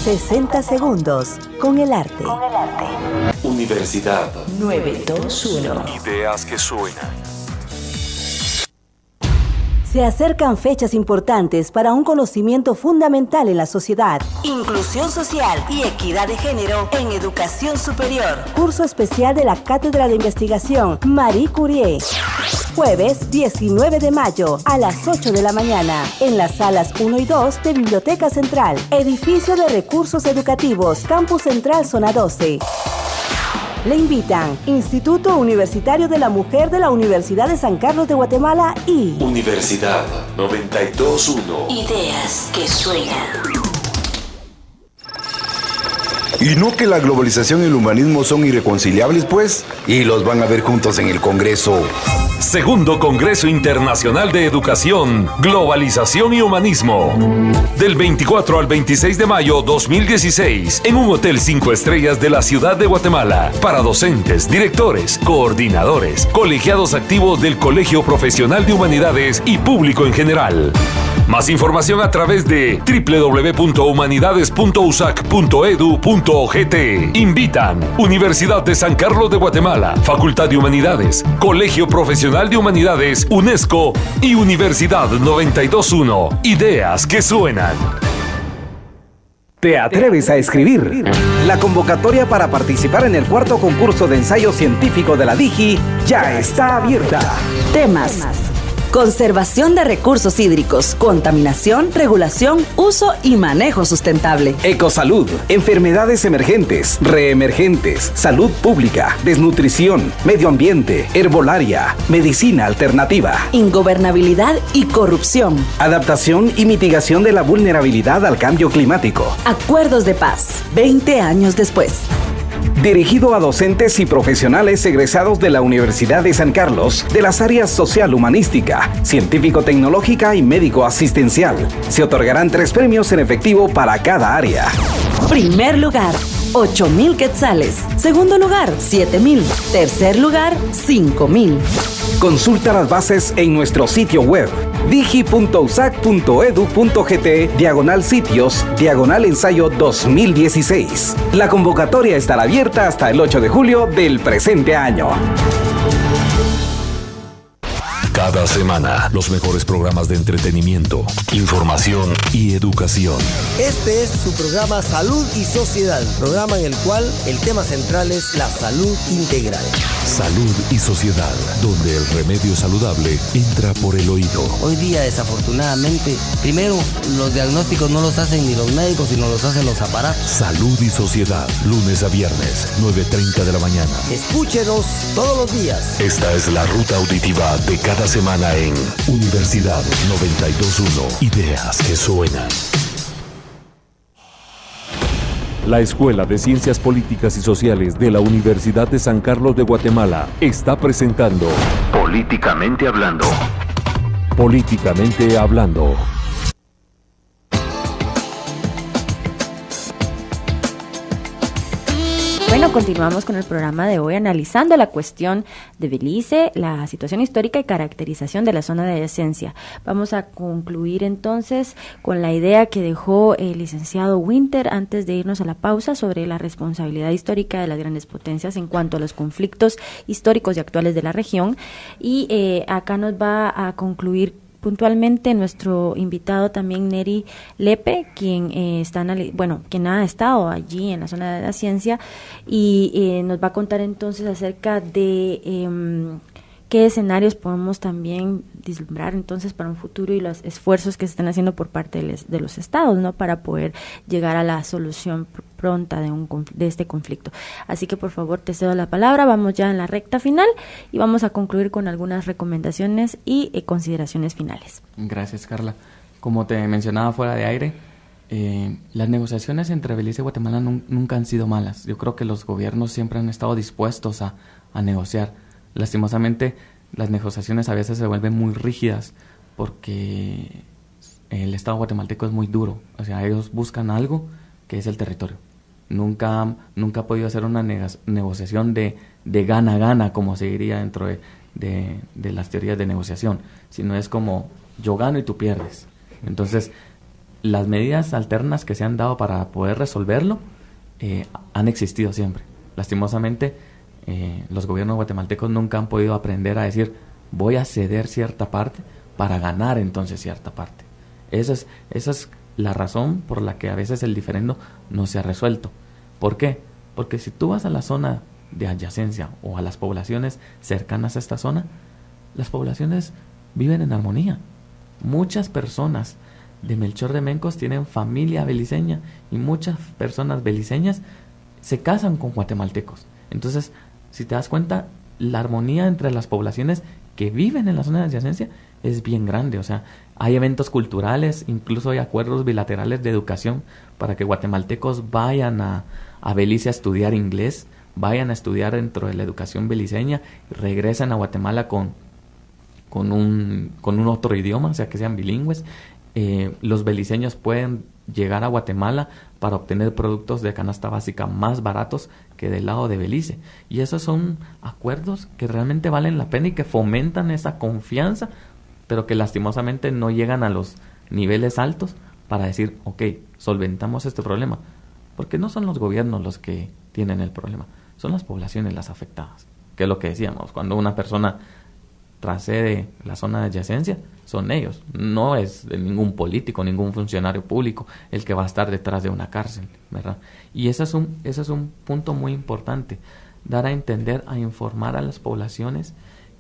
60 segundos con el arte. Universidad 921. Ideas que suenan. Se acercan fechas importantes para un conocimiento fundamental en la sociedad. Inclusión social y equidad de género en educación superior. Curso especial de la Cátedra de Investigación Marie Curie. Jueves 19 de mayo a las 8 de la mañana en las salas 1 y 2 de Biblioteca Central. Edificio de Recursos Educativos, Campus Central, Zona 12. Le invitan Instituto Universitario de la Mujer de la Universidad de San Carlos de Guatemala y Universidad 92.1. Ideas que suenan. ¿Y no que la globalización y el humanismo son irreconciliables, pues? Y los van a ver juntos en el Congreso. Segundo Congreso Internacional de Educación, Globalización y Humanismo. Del 24 al 26 de mayo 2016, en un hotel 5 estrellas de la ciudad de Guatemala, para docentes, directores, coordinadores, colegiados activos del Colegio Profesional de Humanidades y público en general. Más información a través de www.humanidades.usac.edu.gt. Invitan Universidad de San Carlos de Guatemala, Facultad de Humanidades, Colegio Profesional de Humanidades, UNESCO y Universidad 92.1. Ideas que suenan. ¿Te atreves a escribir? La convocatoria para participar en el cuarto concurso de ensayo científico de la DIGI ya está abierta. Temas: conservación de recursos hídricos, contaminación, regulación, uso y manejo sustentable. Ecosalud, enfermedades emergentes, reemergentes, salud pública, desnutrición, medio ambiente, herbolaria, medicina alternativa. Ingobernabilidad y corrupción. Adaptación y mitigación de la vulnerabilidad al cambio climático. Acuerdos de paz, 20 años después. Dirigido a docentes y profesionales egresados de la Universidad de San Carlos, de las áreas social-humanística, científico-tecnológica y médico-asistencial. Se otorgarán 3 premios en efectivo para cada área. Primer lugar, 8,000 quetzales. Segundo lugar, 7,000. Tercer lugar, 5,000. Consulta las bases en nuestro sitio web digi.usac.edu.gt/sitios/ensayo 2016. La convocatoria estará abierta hasta el 8 de julio del presente año. Cada semana, los mejores programas de entretenimiento, información y educación. Este es su programa Salud y Sociedad, programa en el cual el tema central es la salud integral. Salud y Sociedad, donde el remedio saludable entra por el oído. Hoy día, desafortunadamente, primero, los diagnósticos no los hacen ni los médicos, sino los hacen los aparatos. Salud y Sociedad, lunes a viernes, 9:30 de la mañana. Escúchenos todos los días. Esta es la ruta auditiva de cada semana en Universidad 92.1. Ideas que suenan. La Escuela de Ciencias Políticas y Sociales de la Universidad de San Carlos de Guatemala está presentando Políticamente Hablando. Políticamente Hablando. Bueno, continuamos con el programa de hoy analizando la cuestión de Belice, la situación histórica y caracterización de la zona de adyacencia. Vamos a concluir entonces con la idea que dejó el licenciado Winter antes de irnos a la pausa sobre la responsabilidad histórica de las grandes potencias en cuanto a los conflictos históricos y actuales de la región. Y acá nos va a concluir puntualmente nuestro invitado también, Neri Lepe, quien quien ha estado allí en la zona de la ciencia y nos va a contar entonces acerca de qué escenarios podemos también vislumbrar entonces para un futuro y los esfuerzos que se están haciendo por parte de los estados, ¿no?, para poder llegar a la solución pronta de este conflicto. Así que por favor te cedo la palabra, vamos ya en la recta final y vamos a concluir con algunas recomendaciones y consideraciones finales. Gracias, Carla. Como te mencionaba fuera de aire, las negociaciones entre Belice y Guatemala nunca han sido malas. Yo creo que los gobiernos siempre han estado dispuestos a negociar. Lastimosamente, las negociaciones a veces se vuelven muy rígidas porque el Estado guatemalteco es muy duro. O sea, ellos buscan algo que es el territorio. Nunca ha podido hacer una negociación de gana-gana, como se diría dentro de las teorías de negociación, sino es como yo gano y tú pierdes. Entonces, las medidas alternas que se han dado para poder resolverlo han existido siempre. Lastimosamente, los gobiernos guatemaltecos nunca han podido aprender a decir voy a ceder cierta parte para ganar entonces cierta parte. Esa es la razón por la que a veces el diferendo no se ha resuelto. ¿Por qué? Porque si tú vas a la zona de adyacencia o a las poblaciones cercanas a esta zona, las poblaciones viven en armonía. Muchas personas de Melchor de Mencos tienen familia beliceña y muchas personas beliceñas se casan con guatemaltecos. Entonces, si te das cuenta, la armonía entre las poblaciones que viven en la zona de adyacencia es bien grande. O sea, hay eventos culturales, incluso hay acuerdos bilaterales de educación para que guatemaltecos vayan a Belice a estudiar inglés, vayan a estudiar dentro de la educación beliceña, regresen a Guatemala con un otro idioma, o sea, que sean bilingües. Los beliceños pueden llegar a Guatemala para obtener productos de canasta básica más baratos que del lado de Belice. Y esos son acuerdos que realmente valen la pena y que fomentan esa confianza, pero que lastimosamente no llegan a los niveles altos para decir, ok, solventamos este problema. Porque no son los gobiernos los que tienen el problema, son las poblaciones las afectadas. Que es lo que decíamos, cuando una persona trascede la zona de adyacencia, son ellos, no es de ningún político, ningún funcionario público el que va a estar detrás de una cárcel, ¿verdad? Y ese es un punto muy importante, dar a entender, a informar a las poblaciones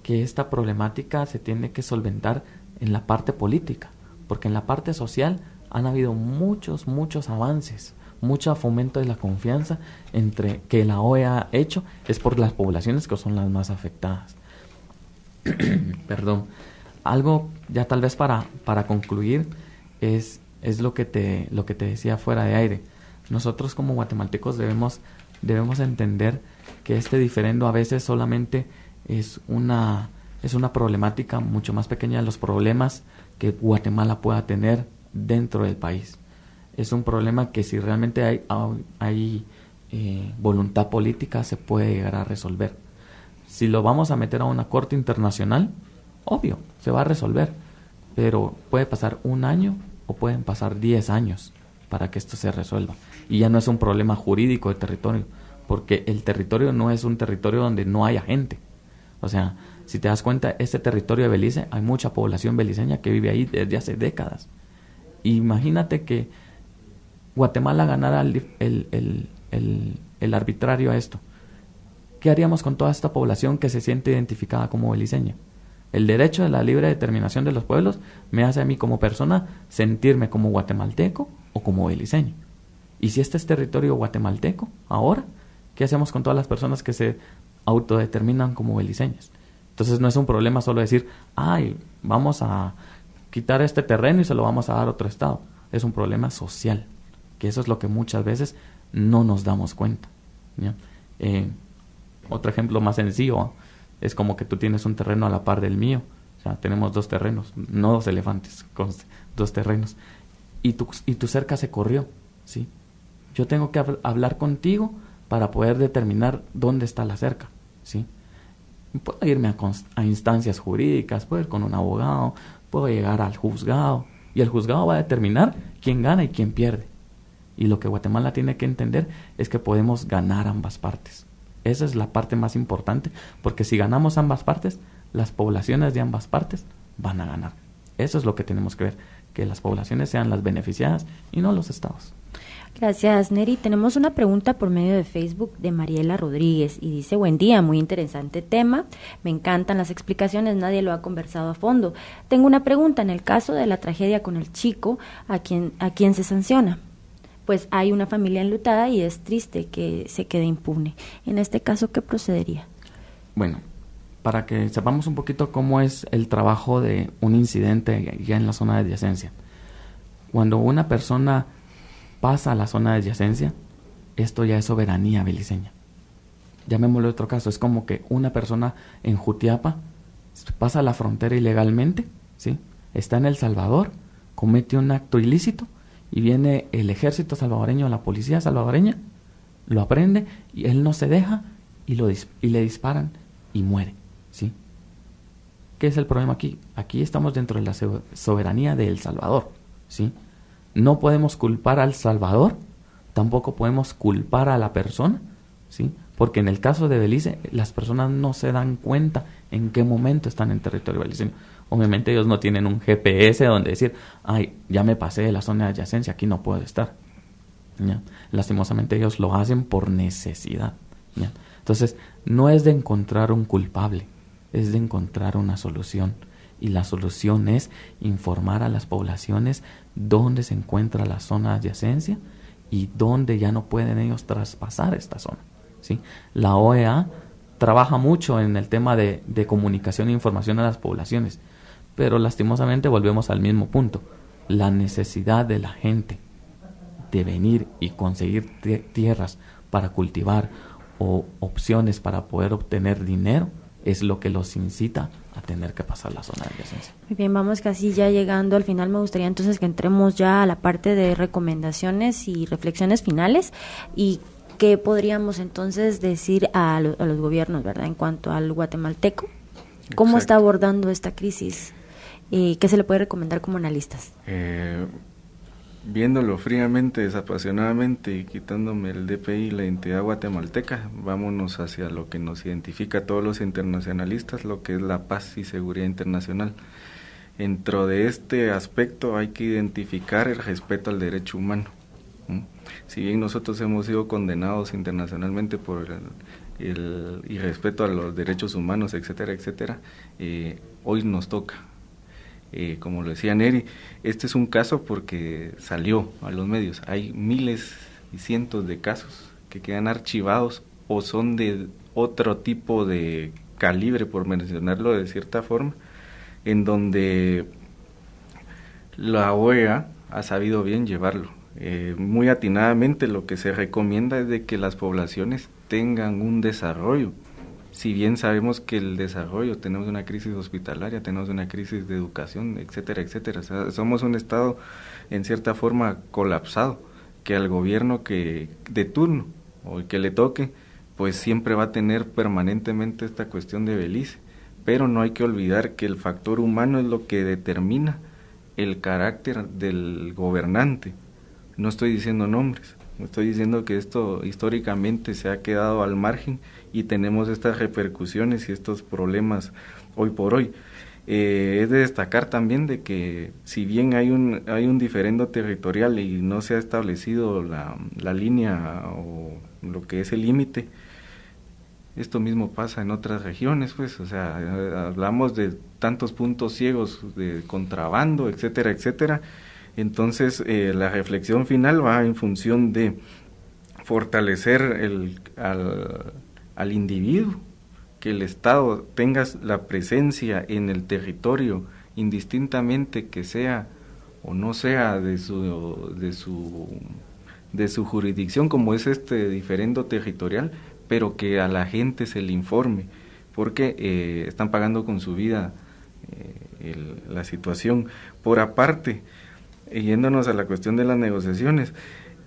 que esta problemática se tiene que solventar en la parte política, porque en la parte social han habido muchos avances, mucho fomento de la confianza entre que la OEA ha hecho, es por las poblaciones que son las más afectadas. Perdón. Algo ya tal vez para concluir es lo que te decía fuera de aire. Nosotros como guatemaltecos debemos entender que este diferendo a veces solamente es una problemática mucho más pequeña de los problemas que Guatemala pueda tener dentro del país. Es un problema que si realmente hay voluntad política se puede llegar a resolver. Si lo vamos a meter a una corte internacional, obvio, se va a resolver, pero puede pasar 1 año o pueden pasar 10 años para que esto se resuelva. Y ya no es un problema jurídico de territorio, porque el territorio no es un territorio donde no haya gente. O sea, si te das cuenta, este territorio de Belice, hay mucha población beliceña que vive ahí desde hace décadas. Imagínate que Guatemala ganara el arbitrario a esto. ¿Qué haríamos con toda esta población que se siente identificada como beliceña? El derecho de la libre determinación de los pueblos me hace a mí como persona sentirme como guatemalteco o como beliceño. Y si este es territorio guatemalteco, ahora, ¿qué hacemos con todas las personas que se autodeterminan como beliceñas? Entonces no es un problema solo decir, vamos a quitar este terreno y se lo vamos a dar a otro estado. Es un problema social, que eso es lo que muchas veces no nos damos cuenta, ¿ya? Otro ejemplo más sencillo es como que tú tienes un terreno a la par del mío. O sea, tenemos 2 terrenos, no 2 elefantes, 2 terrenos. Y tu cerca se corrió, ¿sí? Yo tengo que hablar contigo para poder determinar dónde está la cerca, ¿sí? Puedo irme a instancias jurídicas, puedo ir con un abogado, puedo llegar al juzgado. Y el juzgado va a determinar quién gana y quién pierde. Y lo que Guatemala tiene que entender es que podemos ganar ambas partes. Esa es la parte más importante, porque si ganamos ambas partes, las poblaciones de ambas partes van a ganar. Eso es lo que tenemos que ver, que las poblaciones sean las beneficiadas y no los estados. Gracias, Neri. Tenemos una pregunta por medio de Facebook de Mariela Rodríguez y dice: buen día, muy interesante tema, me encantan las explicaciones, nadie lo ha conversado a fondo. Tengo una pregunta, en el caso de la tragedia con el chico, ¿a quién se sanciona? Pues hay una familia enlutada y es triste que se quede impune. En este caso, ¿qué procedería? Bueno, para que sepamos un poquito cómo es el trabajo de un incidente ya en la zona de adyacencia. Cuando una persona pasa a la zona de adyacencia, esto ya es soberanía beliceña. Llamémoslo otro caso, es como que una persona en Jutiapa pasa la frontera ilegalmente, ¿sí? Está en El Salvador, comete un acto ilícito, y viene el ejército salvadoreño, la policía salvadoreña, lo aprende y él no se deja y le disparan y muere, ¿sí? ¿Qué es el problema aquí? Aquí estamos dentro de la soberanía de El Salvador, ¿sí? No podemos culpar al Salvador, tampoco podemos culpar a la persona, ¿sí? Porque en el caso de Belice, las personas no se dan cuenta en qué momento están en territorio beliceño. Obviamente ellos no tienen un GPS donde decir, ya me pasé de la zona de adyacencia, aquí no puedo estar, ¿ya? Lastimosamente ellos lo hacen por necesidad, ¿ya? Entonces, no es de encontrar un culpable, es de encontrar una solución. Y la solución es informar a las poblaciones dónde se encuentra la zona de adyacencia y dónde ya no pueden ellos traspasar esta zona, ¿sí? La OEA trabaja mucho en el tema de comunicación e información a las poblaciones, pero lastimosamente volvemos al mismo punto, la necesidad de la gente de venir y conseguir tierras para cultivar o opciones para poder obtener dinero es lo que los incita a tener que pasar la zona de adyacencia. Muy bien, vamos casi ya llegando al final. Me gustaría entonces que entremos ya a la parte de recomendaciones y reflexiones finales, y qué podríamos entonces decir a los gobiernos, ¿verdad?, en cuanto al guatemalteco. ¿Cómo Exacto. está abordando esta crisis? ¿Qué se le puede recomendar como analistas? Viéndolo fríamente, desapasionadamente y quitándome el DPI, la identidad guatemalteca, vámonos hacia lo que nos identifica a todos los internacionalistas, lo que es la paz y seguridad internacional. Dentro de este aspecto hay que identificar el respeto al derecho humano. Si bien nosotros hemos sido condenados internacionalmente por el irrespeto a los derechos humanos, etcétera, etcétera, hoy nos toca. Como lo decía Neri, este es un caso porque salió a los medios. Hay miles y cientos de casos que quedan archivados o son de otro tipo de calibre, por mencionarlo de cierta forma, en donde la OEA ha sabido bien llevarlo. Muy atinadamente lo que se recomienda es de que las poblaciones tengan un desarrollo. Si bien sabemos que el desarrollo, tenemos una crisis hospitalaria, tenemos una crisis de educación, etcétera, etcétera. O sea, somos un estado en cierta forma colapsado, que al gobierno que de turno o el que le toque, pues siempre va a tener permanentemente esta cuestión de Belice. Pero no hay que olvidar que el factor humano es lo que determina el carácter del gobernante. No estoy diciendo nombres, estoy diciendo que esto históricamente se ha quedado al margen y tenemos estas repercusiones y estos problemas hoy por hoy. Es de destacar también de que si bien hay un diferendo territorial y no se ha establecido la línea o lo que es el límite, esto mismo pasa en otras regiones, pues, o sea, hablamos de tantos puntos ciegos de contrabando, etcétera, etcétera. Entonces, la reflexión final va en función de fortalecer al individuo, que el Estado tenga la presencia en el territorio, indistintamente que sea o no sea de su jurisdicción, como es este diferendo territorial, pero que a la gente se le informe, porque están pagando con su vida la situación. Por aparte, yéndonos a la cuestión de las negociaciones,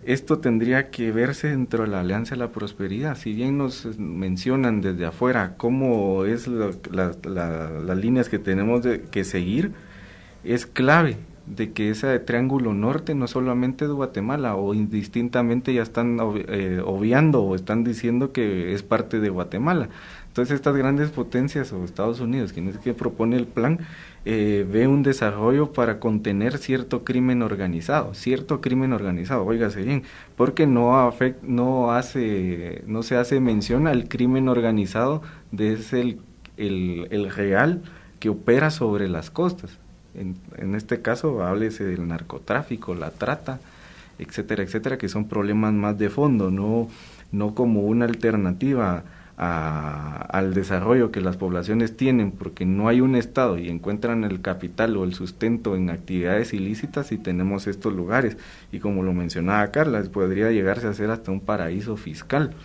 esto tendría que verse dentro de la Alianza de la Prosperidad. Si bien nos mencionan desde afuera cómo es las líneas que tenemos que seguir, es clave de que ese triángulo norte no solamente es Guatemala, o indistintamente ya están obviando o están diciendo que es parte de Guatemala. Entonces estas grandes potencias, o Estados Unidos, quien es que propone el plan, ve un desarrollo para contener cierto crimen organizado, óigase bien, porque no se hace mención al crimen organizado de el real que opera sobre las costas. En este caso, háblese del narcotráfico, la trata, etcétera, etcétera, que son problemas más de fondo, no como una alternativa al desarrollo que las poblaciones tienen, porque no hay un Estado y encuentran el capital o el sustento en actividades ilícitas, y tenemos estos lugares, y como lo mencionaba Carla, podría llegarse a ser hasta un paraíso fiscal,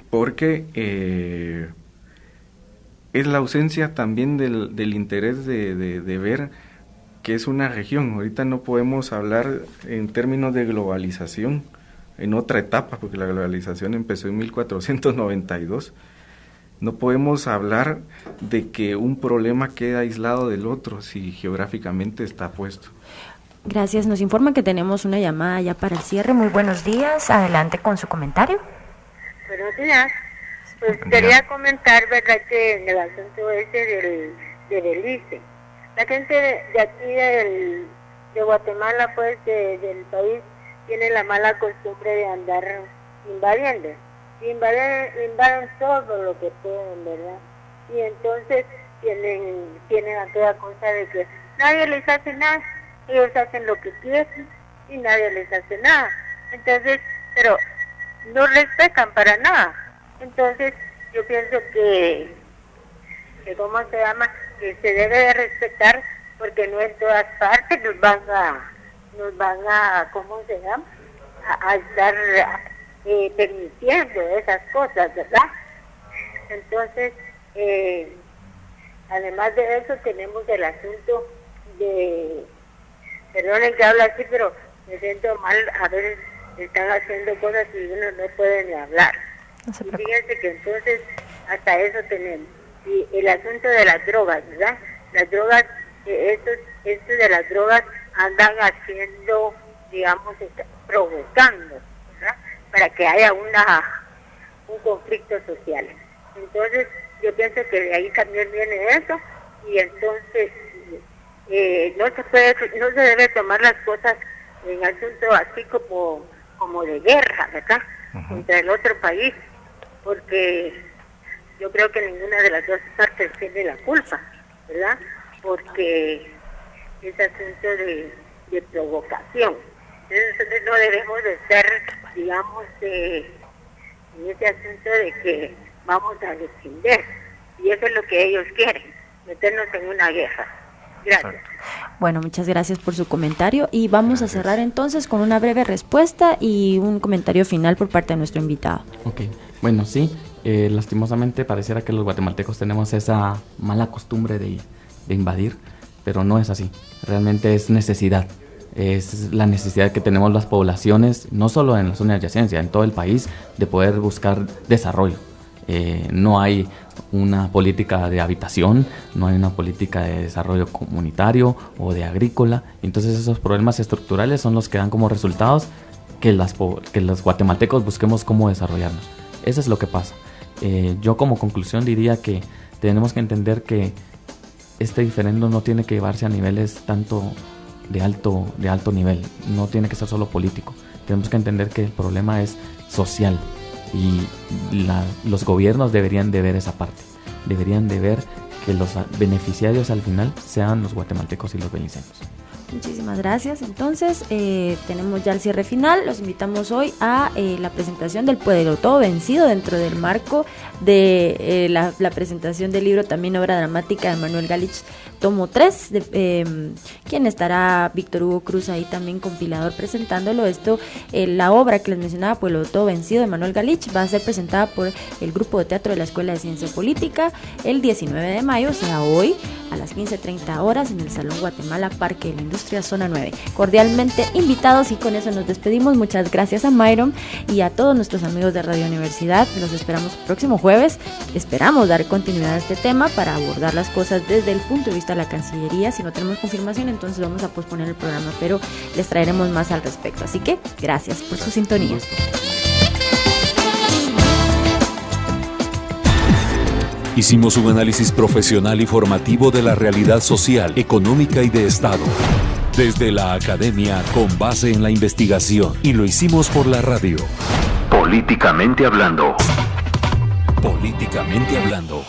porque es la ausencia también del interés de ver que es una región. Ahorita no podemos hablar en términos de globalización, en otra etapa, porque la globalización empezó en 1492. No podemos hablar de que un problema queda aislado del otro si geográficamente está puesto. Gracias. Nos informan que tenemos una llamada ya para el cierre. Muy buenos días. Adelante con su comentario. Buenos días. Pues quería comentar, ¿verdad?, que en el asunto ese de Belice, la gente de aquí de Guatemala, pues del país, tiene la mala costumbre de andar invadiendo. Invaden todo lo que pueden, ¿verdad? Y entonces tienen aquella cosa de que nadie les hace nada, ellos hacen lo que quieren y nadie les hace nada. Entonces, pero no respetan para nada. Entonces yo pienso que ¿cómo se llama? Que se debe de respetar, porque no en todas partes nos van a ¿cómo se llama? A estar permitiendo esas cosas, ¿verdad? Entonces, además de eso tenemos el asunto de, perdonen que hablo así, pero me siento mal, a veces están haciendo cosas y uno no puede ni hablar. Y fíjense que entonces hasta eso tenemos. Y el asunto de las drogas, ¿verdad? Las drogas, estos de las drogas andan haciendo, digamos, provocando, ¿verdad? Para que haya un conflicto social. Entonces, yo pienso que de ahí también viene eso, y entonces no se debe tomar las cosas en asunto así como de guerra, ¿verdad? Contra el otro país, porque yo creo que ninguna de las dos partes tiene la culpa, ¿verdad? Porque es asunto de provocación. Entonces no debemos de estar, digamos, en ese asunto de que vamos a defender. Y eso es lo que ellos quieren, meternos en una guerra. Gracias. Bueno, muchas gracias por su comentario y vamos a cerrar entonces con una breve respuesta y un comentario final por parte de nuestro invitado. Ok, bueno, sí, lastimosamente pareciera que los guatemaltecos tenemos esa mala costumbre de invadir, pero no es así, realmente es necesidad. Es la necesidad que tenemos las poblaciones, no solo en la zona de adyacencia, en todo el país, de poder buscar desarrollo. No hay una política de habitación, no hay una política de desarrollo comunitario o de agrícola. Entonces esos problemas estructurales son los que dan como resultados que los guatemaltecos busquemos cómo desarrollarnos. Eso es lo que pasa. Yo como conclusión diría que tenemos que entender que este diferendo no tiene que llevarse a niveles tanto de alto nivel, no tiene que ser solo político. Tenemos que entender que el problema es social. Y los gobiernos deberían de ver esa parte, deberían de ver que los beneficiarios al final sean los guatemaltecos y los beliceños. Muchísimas gracias. Entonces tenemos ya el cierre final. Los invitamos hoy a la presentación del Pueblo Todo Vencido dentro del marco de la presentación del libro, también obra dramática de Manuel Galich, tomo 3, quien estará Víctor Hugo Cruz ahí también compilador presentándolo. La obra que les mencionaba, Pueblo Todo Vencido de Manuel Galich, va a ser presentada por el grupo de teatro de la Escuela de Ciencia Política el 19 de mayo, o sea hoy, a las 15:30 horas en el Salón Guatemala, Parque de la Industria, Zona 9. Cordialmente invitados, y con eso nos despedimos. Muchas gracias a Myron y a todos nuestros amigos de Radio Universidad. Los esperamos el próximo jueves. Esperamos dar continuidad a este tema para abordar las cosas desde el punto de vista de la Cancillería. Si no tenemos confirmación, entonces vamos a posponer el programa, pero les traeremos más al respecto. Así que gracias por su sintonía. Hicimos un análisis profesional y formativo de la realidad social, económica y de Estado, desde la academia con base en la investigación, y lo hicimos por la radio. Políticamente hablando. Políticamente hablando.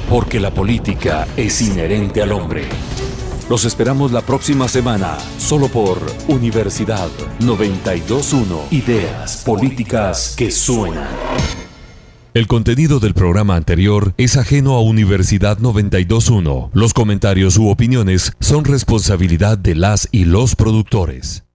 Porque la política es inherente al hombre. Los esperamos la próxima semana, solo por Universidad 92.1. Ideas políticas que suenan. El contenido del programa anterior es ajeno a Universidad 92.1. Los comentarios u opiniones son responsabilidad de las y los productores.